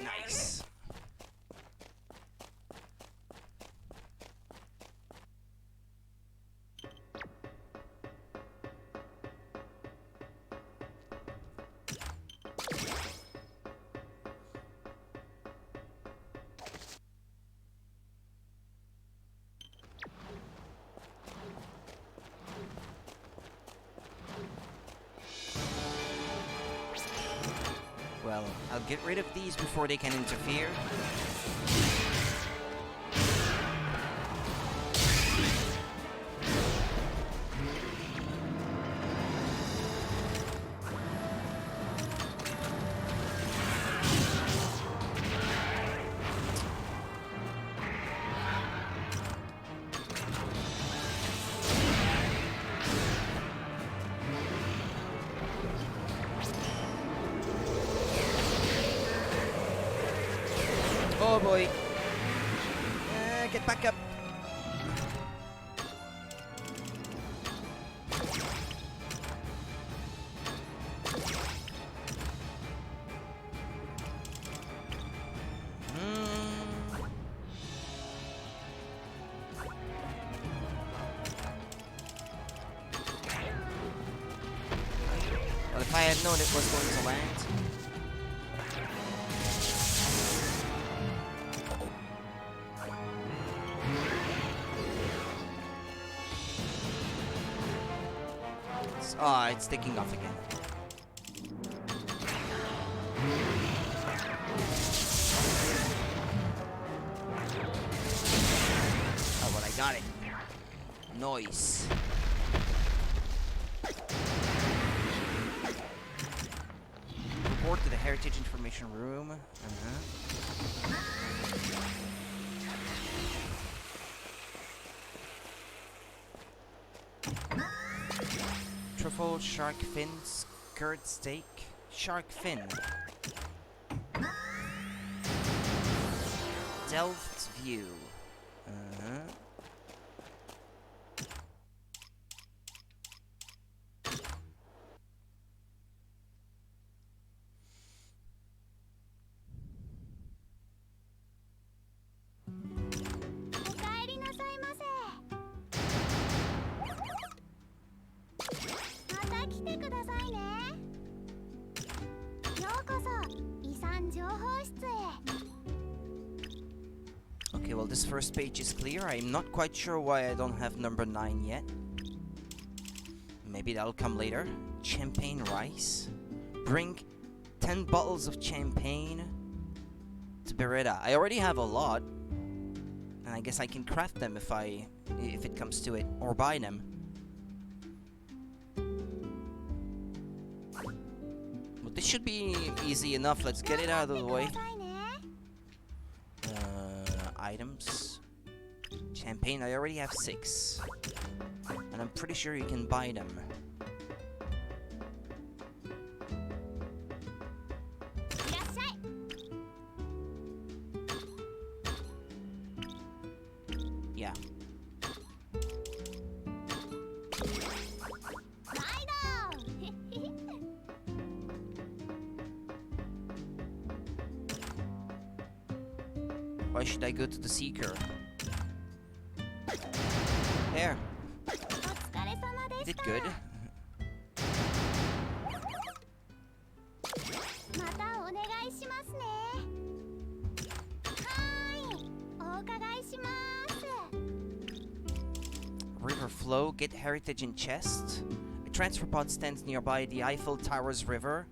Nice. Well, I'll get rid of these before they can interfere. Oh boy. Get back up. Well, if I had known it was going to land. Ah, it's taking off again. Oh, well, I got it. Noise. Report to the Heritage Information Room. Truffle, shark fin, skirt steak, shark fin. Delft view. Okay, well, this first page is clear. I'm not quite sure why I don't have number 9 yet. Maybe that'll come later. Champagne rice. Bring 10 bottles of champagne to Beretta. I already have a lot, and I guess I can craft them if it comes to it, or buy them. Well, this should be easy enough. Let's get it out of the way. Items. Champagne, I already have 6. And I'm pretty sure you can buy them. Yeah. Why should I go to the Seeker? There. You did good. River flow, get heritage in chest. A transfer pod stands nearby the Eiffel Tower's river,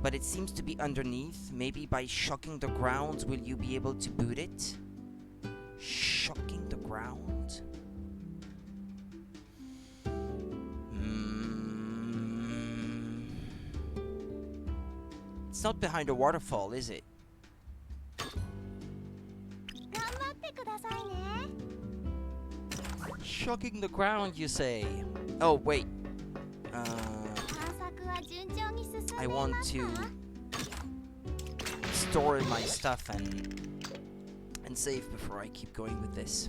but it seems to be underneath. Maybe by shocking the ground will you be able to boot it? Shocking the ground? It's not behind a waterfall, is it? Shocking the ground, you say? Oh, wait. I want to store my stuff and save before I keep going with this.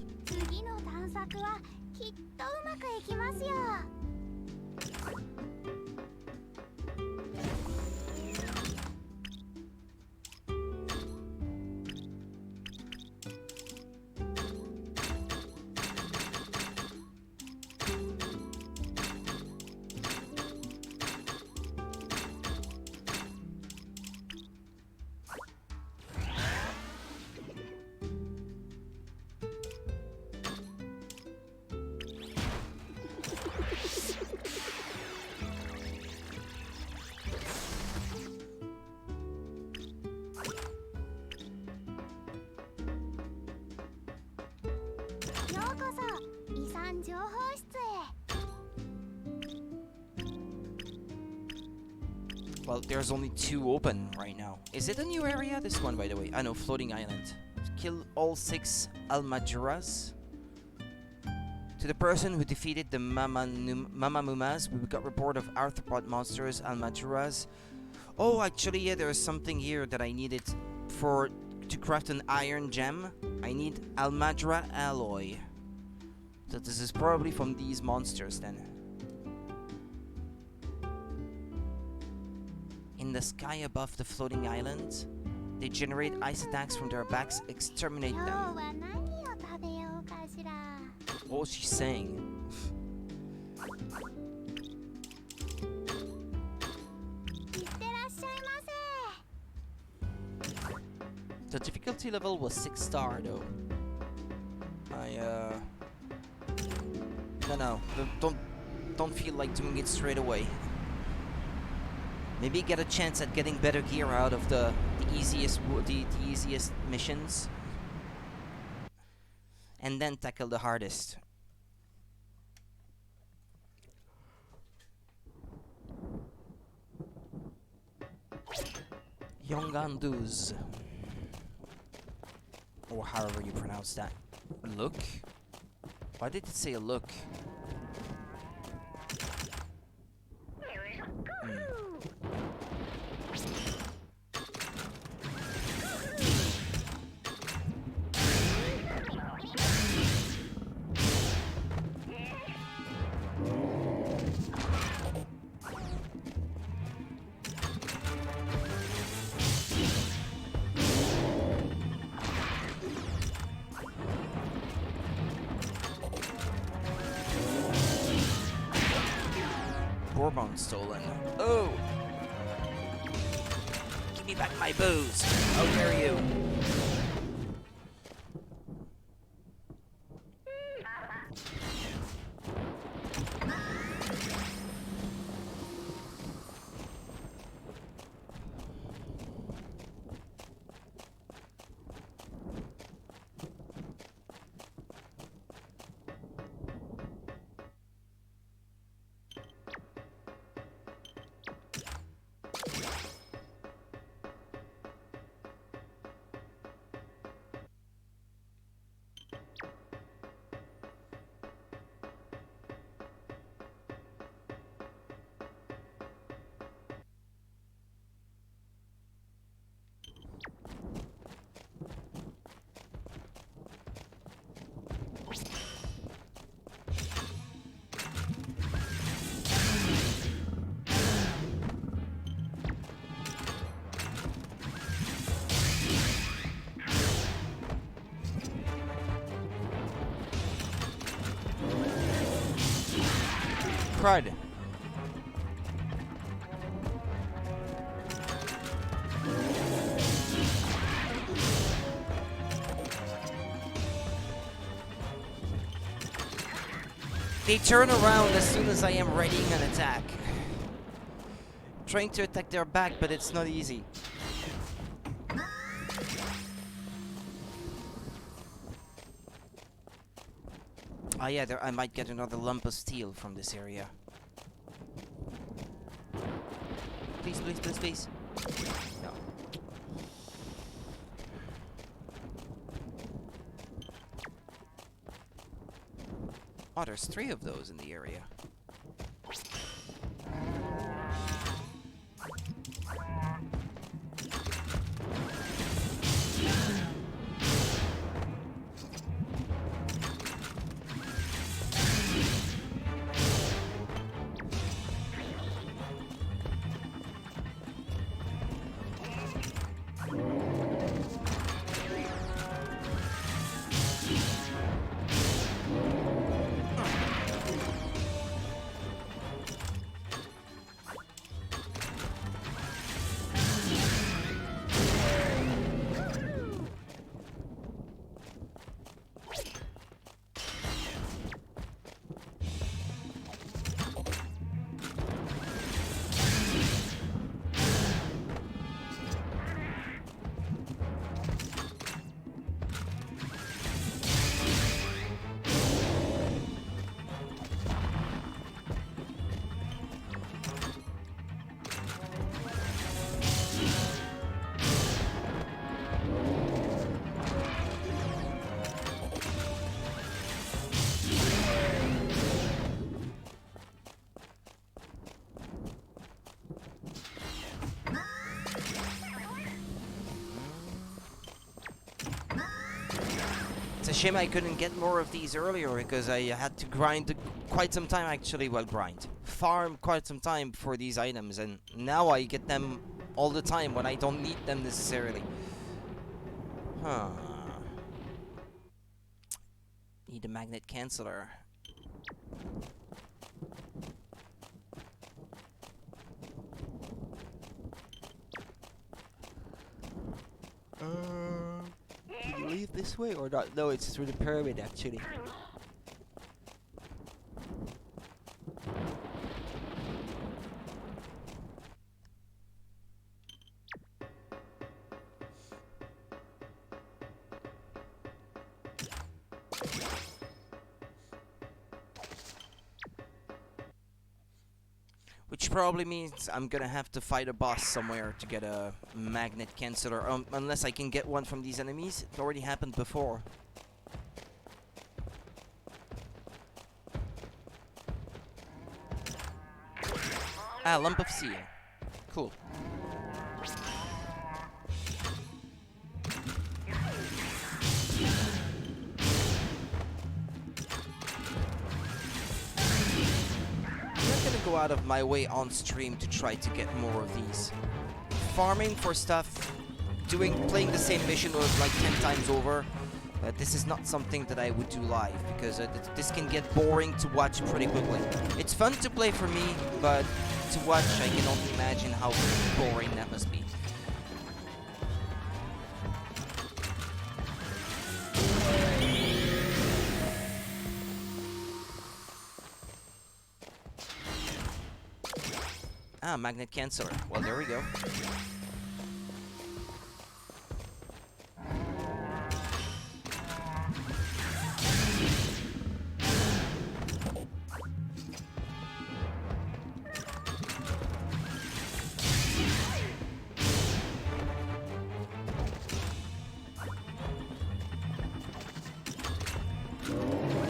Well, there's only 2 open right now. Is it a new area? This one, by the way. I know, floating island. Kill all 6 Almajuras. To the person who defeated the Mamamumas, we got report of arthropod monsters, Almajuras. Oh, actually, yeah, there's something here that I needed to craft an iron gem. I need Almajura alloy. So this is probably from these monsters then. In the sky above the floating island, they generate ice attacks from their backs. Exterminate them. What was she saying? The difficulty level was 6-star though. don't feel like doing it straight away. Maybe get a chance at getting better gear out of the easiest missions, and then tackle the hardest. Yonganduz, or however you pronounce that. Look? Why did it say a look? Bourbon stolen. Oh! Give me back my booze! How dare you! Crud. They turn around as soon as I am readying an attack. Trying to attack their back, but it's not easy. Ah yeah, I might get another lump of steel from this area. Please, please, please, please. No. Oh, there's 3 of those in the area. It's a shame I couldn't get more of these earlier because I had to grind quite some time actually. Well, farm quite some time for these items, and now I get them all the time when I don't need them necessarily. Huh. Need a magnet canceller. Can you leave this way or not? No, it's through the pyramid actually. which probably means I'm gonna have to fight a boss somewhere to get a magnet canceller, unless I can get one from these enemies. It already happened before. Ah, lump of seal. Cool. Go out of my way on stream to try to get more of these. Farming for stuff, playing the same mission like 10 times over. This is not something that I would do live, because this can get boring to watch pretty quickly. It's fun to play for me, but to watch, I can only imagine how boring that must be. Ah, magnet canceller. Well, there we go.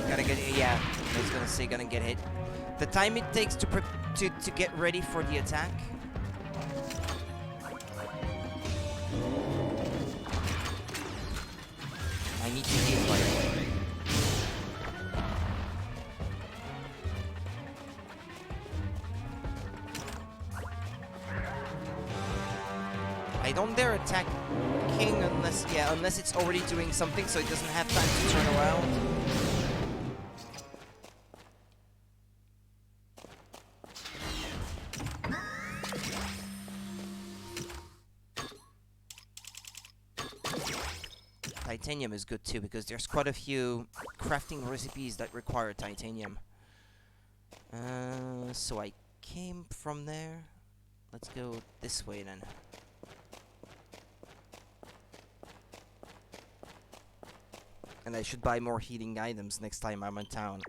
Gotta get it. Yeah, I was gonna say gonna get hit. The time it takes to get ready for the attack. I need to heal right away. I don't dare attack King unless it's already doing something, so it doesn't have time to turn around. Titanium is good too, because there's quite a few crafting recipes that require titanium. So I came from there. Let's go this way then. And I should buy more healing items next time I'm in town.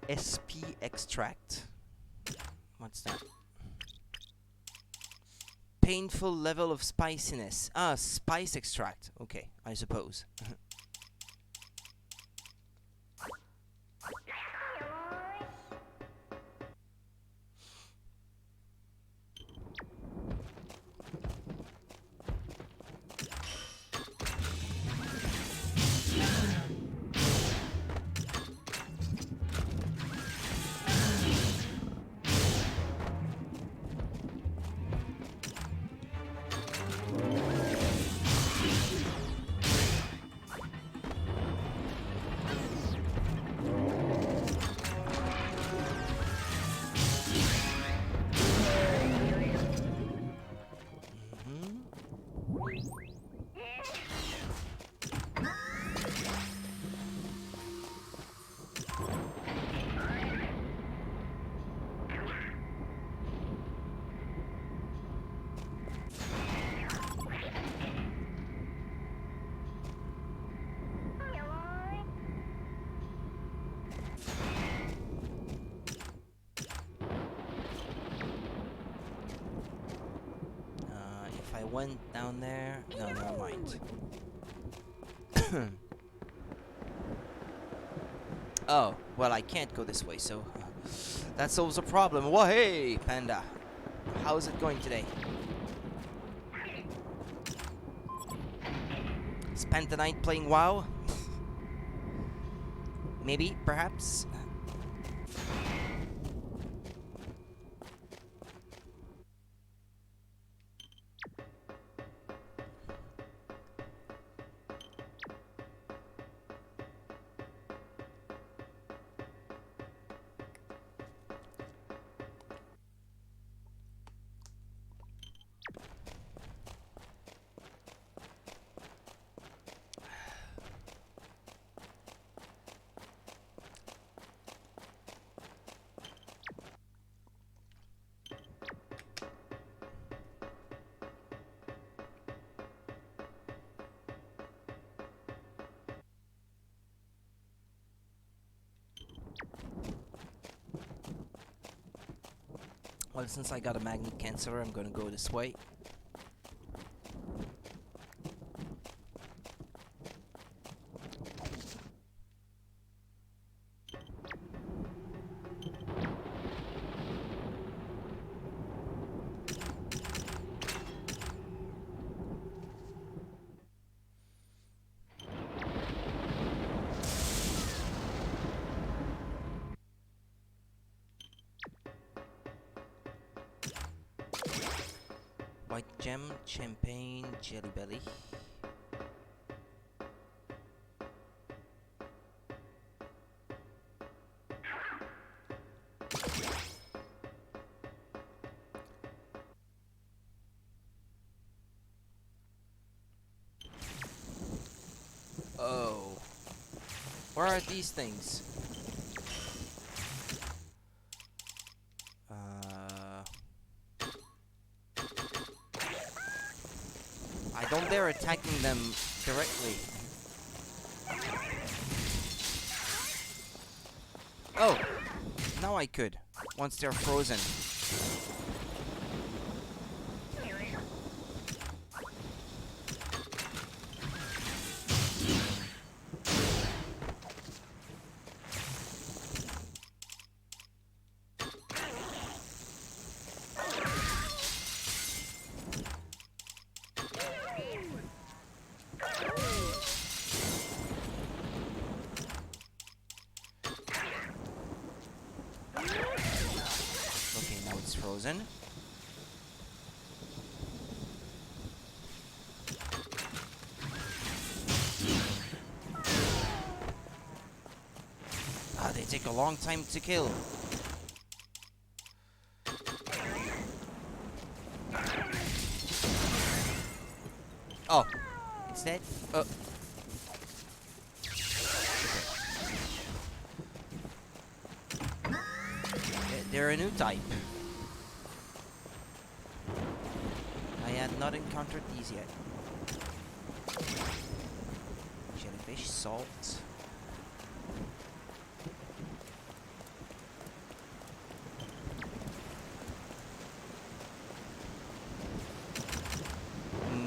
SP extract. What's that? Painful level of spiciness. Ah, spice extract. Okay, I suppose. If I went down there... No, never mind. Oh, well, I can't go this way, so... that solves a problem. Whoa, hey, Panda. How's it going today? Spent the night playing WoW? Maybe, perhaps. Well, since I got a magnet canceller, I'm gonna go this way. White gem, champagne, jelly belly. Oh. Where are these things? I don't dare attacking them directly. Oh! Now I could, once they're frozen. Okay, now it's frozen. Ah, they take a long time to kill. Oh, it's dead? They're a new type. I had not encountered these yet. Jellyfish, salt.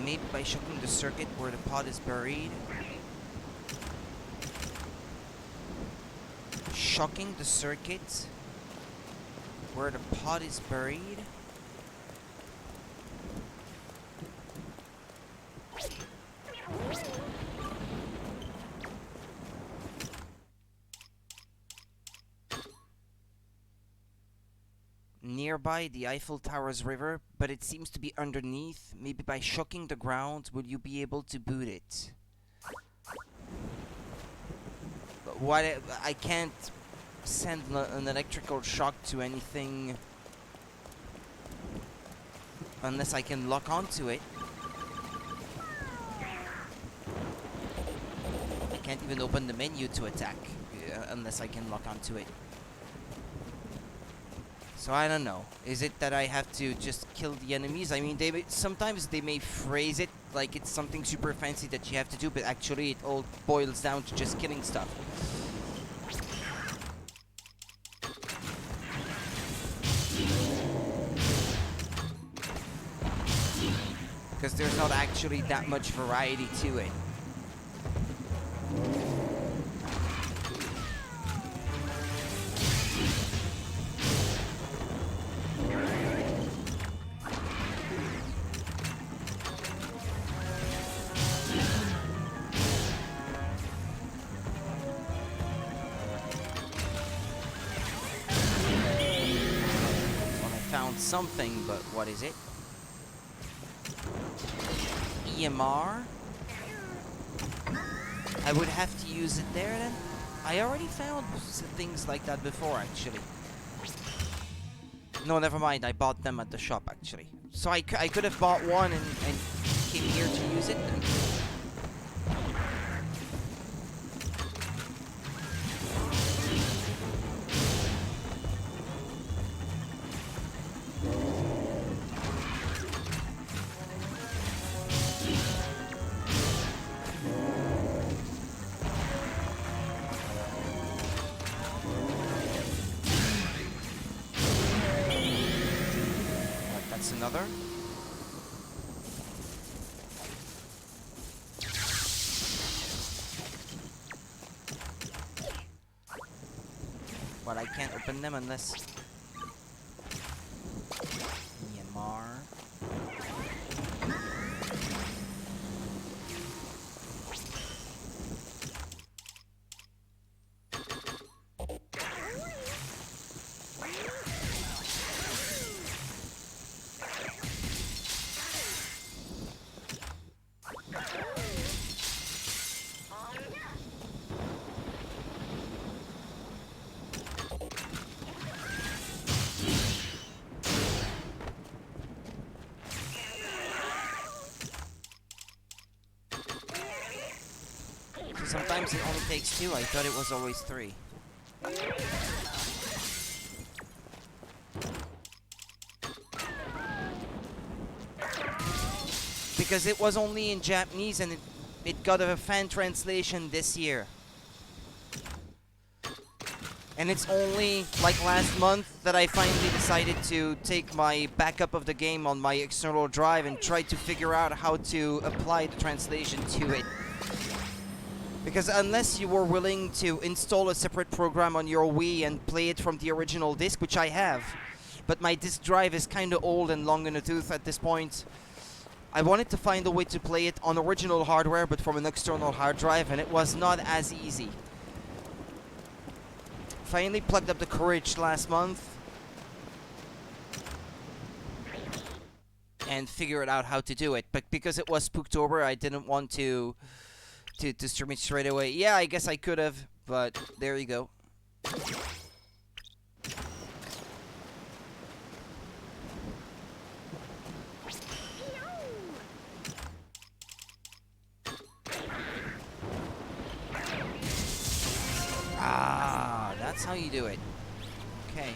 Maybe by shocking the circuit where the pod is buried. Shocking the circuit where the pod is buried. Nearby the Eiffel Tower's river, but it seems to be underneath. Maybe by shocking the ground, will you be able to boot it? But what I can't send an electrical shock to anything unless I can lock onto it. I can't even open the menu to attack unless I can lock onto it. So I don't know. Is it that I have to just kill the enemies? I mean, sometimes they may phrase it like it's something super fancy that you have to do, but actually it all boils down to just killing stuff. Because there's not actually that much variety to it. Something, but what is it? EMR? I would have to use it there then? I already found things like that before, actually. No, never mind, I bought them at the shop, actually. So I could have bought one and came here to use it then. That's another. But I can't open them unless... Myanmar. Sometimes it only takes 2. I thought it was always 3. Because it was only in Japanese and it got a fan translation this year. And it's only like last month that I finally decided to take my backup of the game on my external drive and try to figure out how to apply the translation to it. Because unless you were willing to install a separate program on your Wii and play it from the original disc, which I have, but my disc drive is kind of old and long in the tooth at this point, I wanted to find a way to play it on original hardware but from an external hard drive, and it was not as easy. Finally plugged up the courage last month and figured out how to do it, but because it was Spooktober, I didn't want to stream it straight away. Yeah, I guess I could have, but there you go. Ah, that's how you do it. Okay.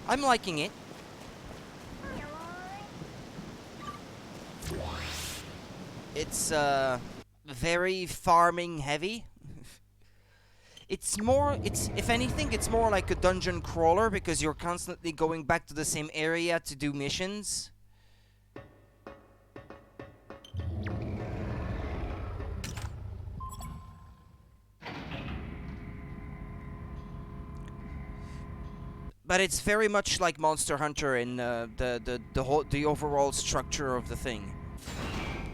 I'm liking it. It's very farming heavy. It's if anything, it's more like a dungeon crawler because you're constantly going back to the same area to do missions. But it's very much like Monster Hunter in the overall structure of the thing.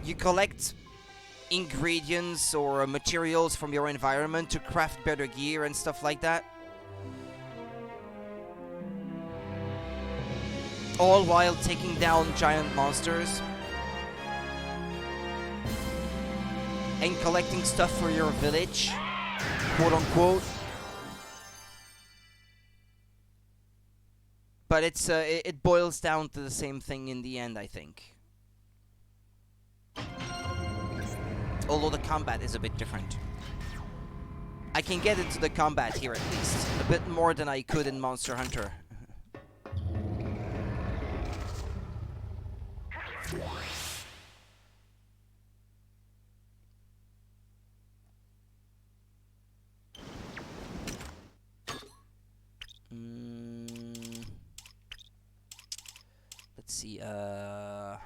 You collect ingredients or materials from your environment to craft better gear and stuff like that. All while taking down giant monsters. And collecting stuff for your village, quote unquote. But it boils down to the same thing in the end, I think. Although the combat is a bit different. I can get into the combat here at least. A bit more than I could in Monster Hunter. Let's see, no,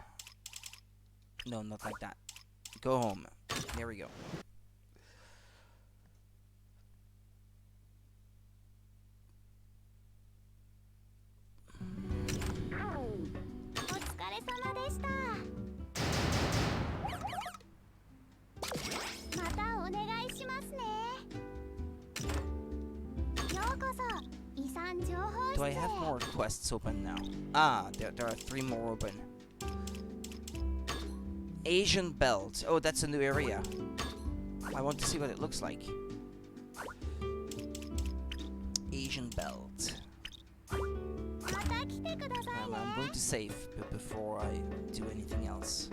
not like that. Go home. There we go. Do I have more quests open now? Ah, there are 3 more open. Asian Belt. Oh, that's a new area. I want to see what it looks like. Asian Belt. I'm going to save before I do anything else.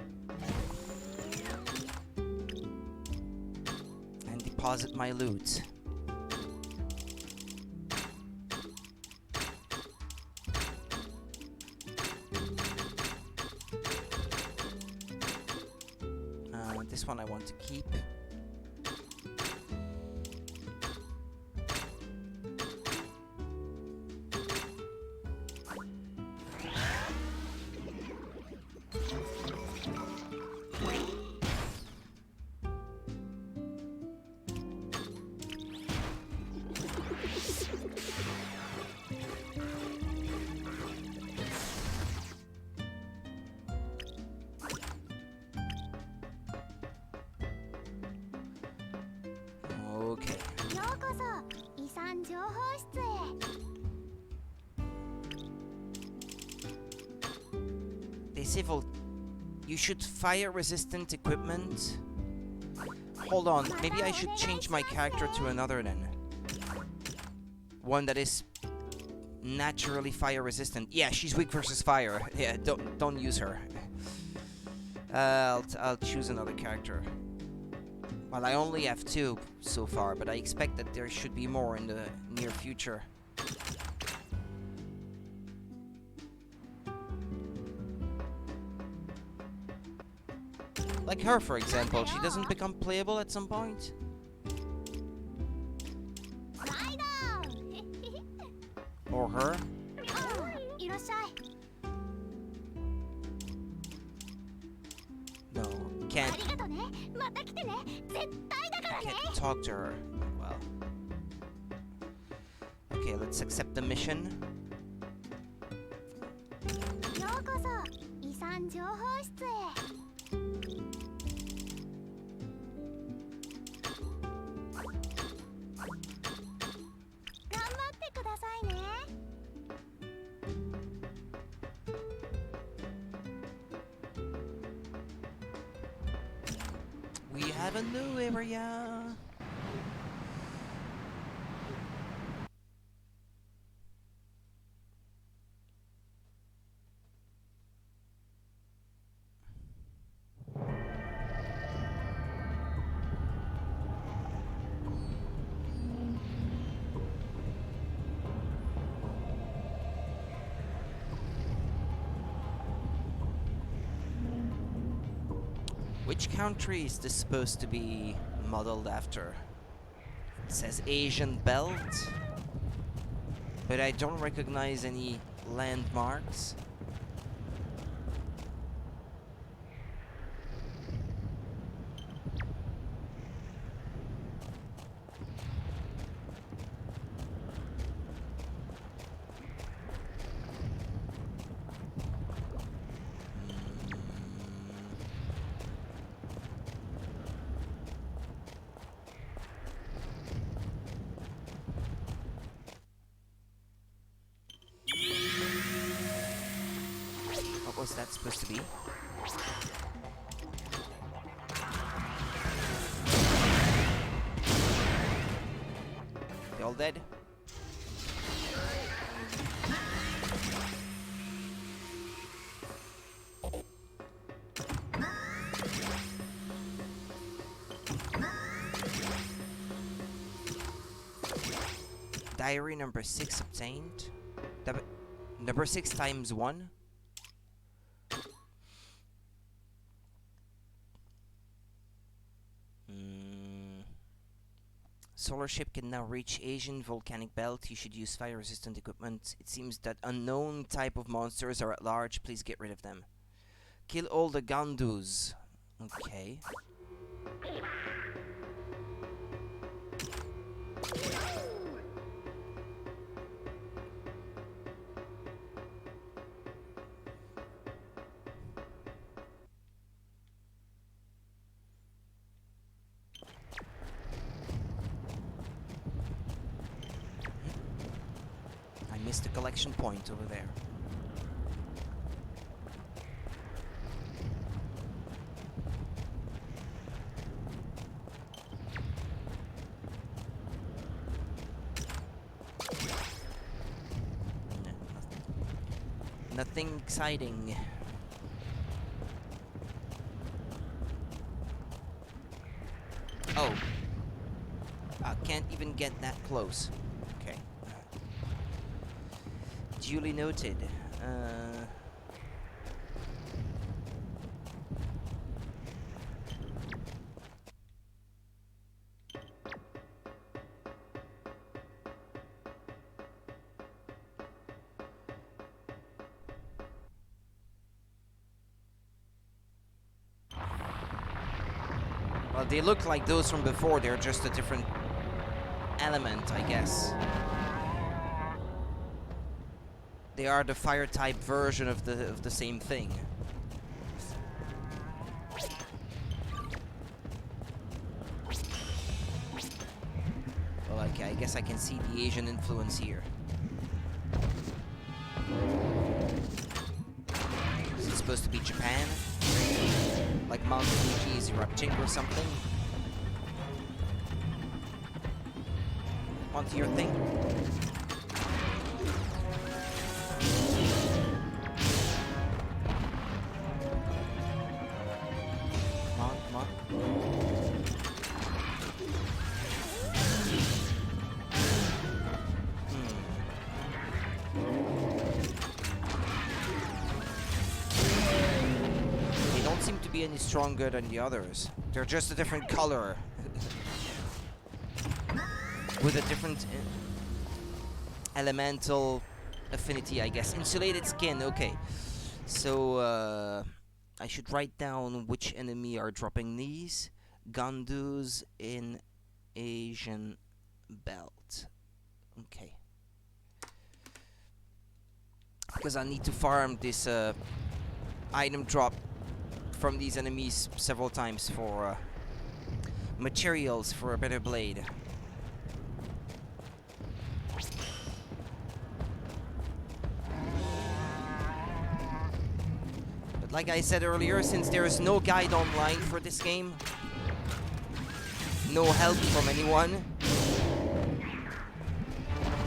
And deposit my loot. This one I want to keep. 産情報室へ。 They say you should fire resistant equipment. Hold on, maybe I should change my character to another then. One that is naturally fire resistant. Yeah, she's weak versus fire. Yeah, don't use her. I'll choose another character. Well, I only have 2 so far, but I expect that there should be more in the near future. Like her, for example, she doesn't become playable at some point? Or her? No, can't talk to her. Well. Okay, let's accept the mission. ようこそ遺産情報室へ。 頑張ってくださいね。 We have a new area. Which country is this supposed to be modeled after? It says Asian belt, but I don't recognize any landmarks. What was that supposed to be? They all dead? Diary number 6 obtained. Number 6 times 1. Solar ship can now reach Asian volcanic belt. You should use fire resistant equipment. It seems that unknown type of monsters are at large. Please get rid of them. Kill all the Gandus. Okay. The collection point over there. Nothing exciting. Oh. I can't even get that close. Okay. Duly noted. Well, they look like those from before. They're just a different element, I guess. They are the fire type version of the same thing. Well, I Okay, I guess I can see the Asian influence here. Is it supposed to be Japan? Like Mount Fuji is erupting or something? Onto your thing. Come on, come on. They don't seem to be any stronger than the others. They're just a different color. With a different elemental affinity, I guess. Insulated skin, okay. So, I should write down which enemy are dropping these. Gandus in Asian belt. Okay. Because I need to farm this item drop from these enemies several times for materials for a better blade. But like I said earlier, since there is no guide online for this game, no help from anyone,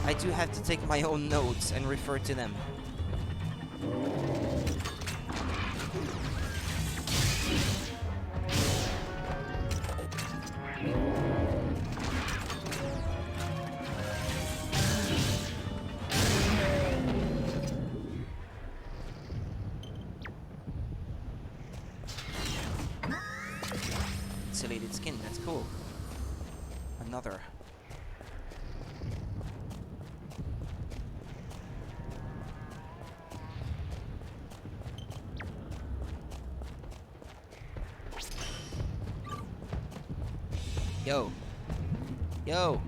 I do have to take my own notes and refer to them. Insulated skin, that's cool. Another. Yo. Yo.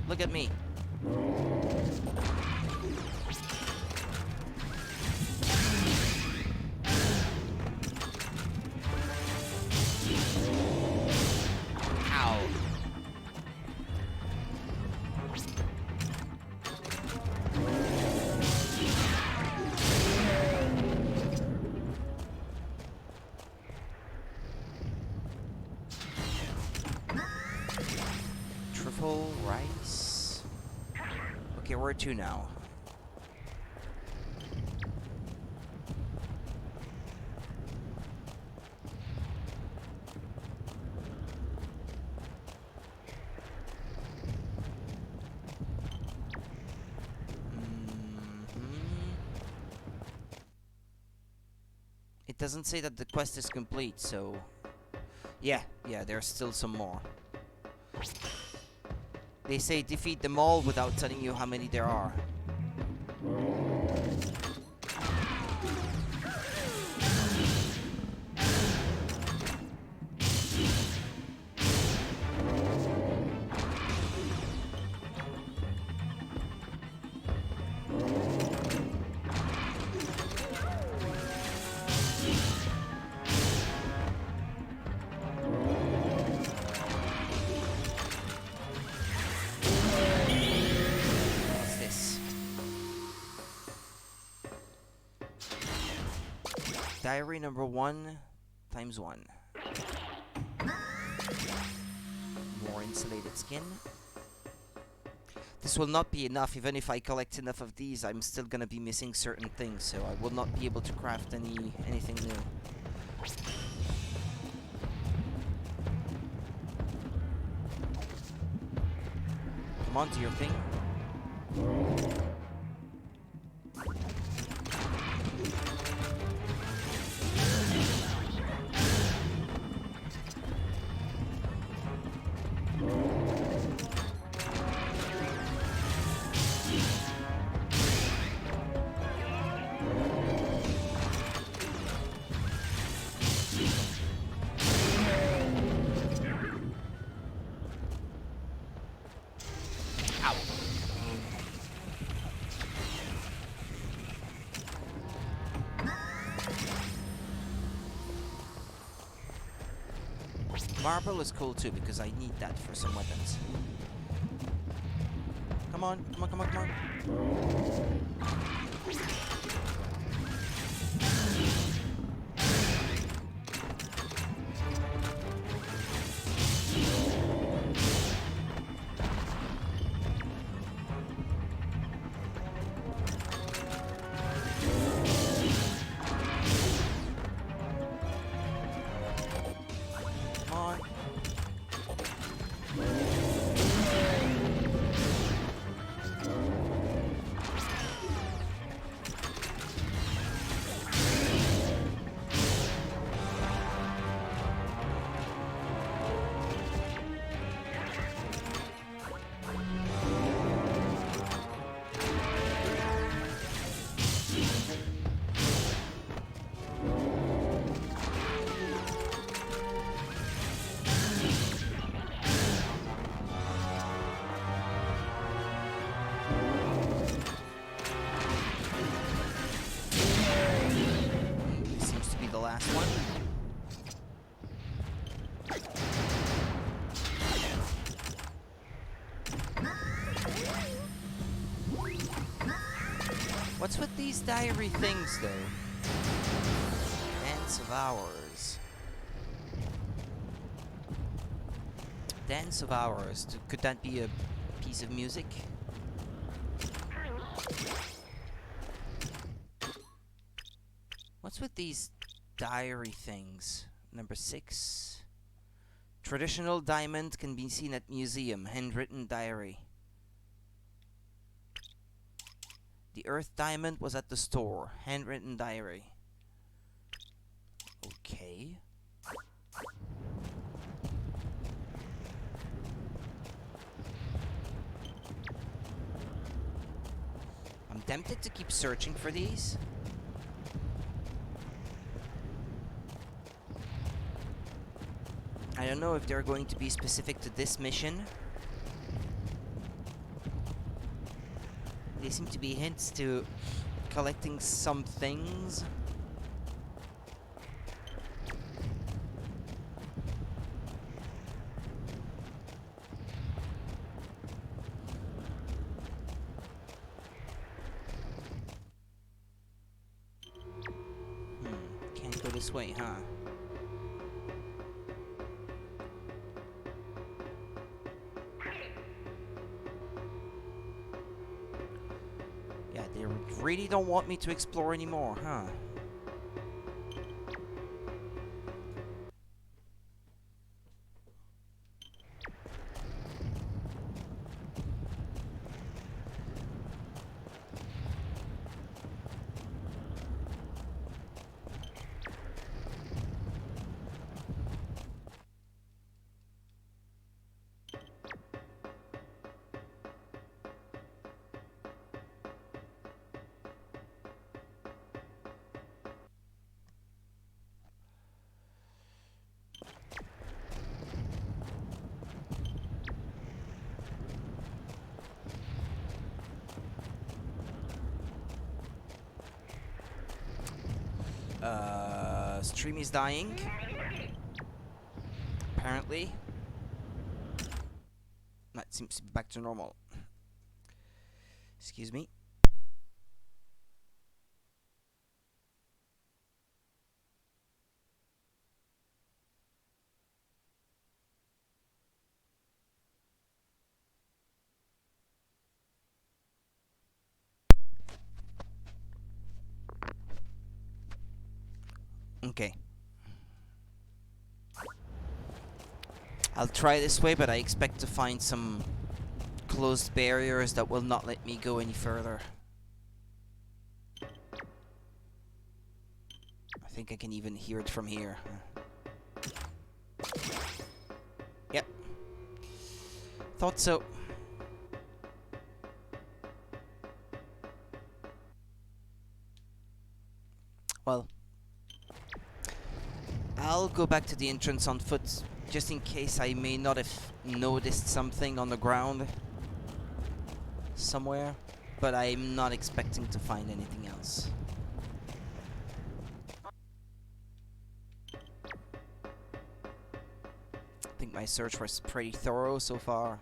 Look at me. Ow. Truffle rice. Okay, where to now? It doesn't say that the quest is complete, so yeah, there's still some more. They say defeat them all without telling you how many there are. Diary number 1 × 1. More insulated skin. This will not be enough. Even if I collect enough of these, I'm still gonna be missing certain things, so I will not be able to craft anything new. Come on to your thing. Marble is cool too because I need that for some weapons. Come on, come on, come on, come on. Come on. This seems to be the last one. What's with these diary things, though? Dance of Hours. Dance of Hours. Could that be a piece of music? What's with these diary things? Number 6. Traditional diamond can be seen at museum. Handwritten diary. The Earth diamond was at the store. Handwritten diary. Okay. I'm tempted to keep searching for these. I don't know if they're going to be specific to this mission. They seem to be hints to collecting some things. Can't go this way, huh? Yeah, they really don't want me to explore anymore, huh? Stream is dying. Apparently. That seems to be back to normal. Excuse me. Okay. I'll try this way, but I expect to find some closed barriers that will not let me go any further. I think I can even hear it from here. Yep. Thought so. Well, I'll go back to the entrance on foot, just in case I may not have noticed something on the ground somewhere, but I'm not expecting to find anything else. I think my search was pretty thorough so far.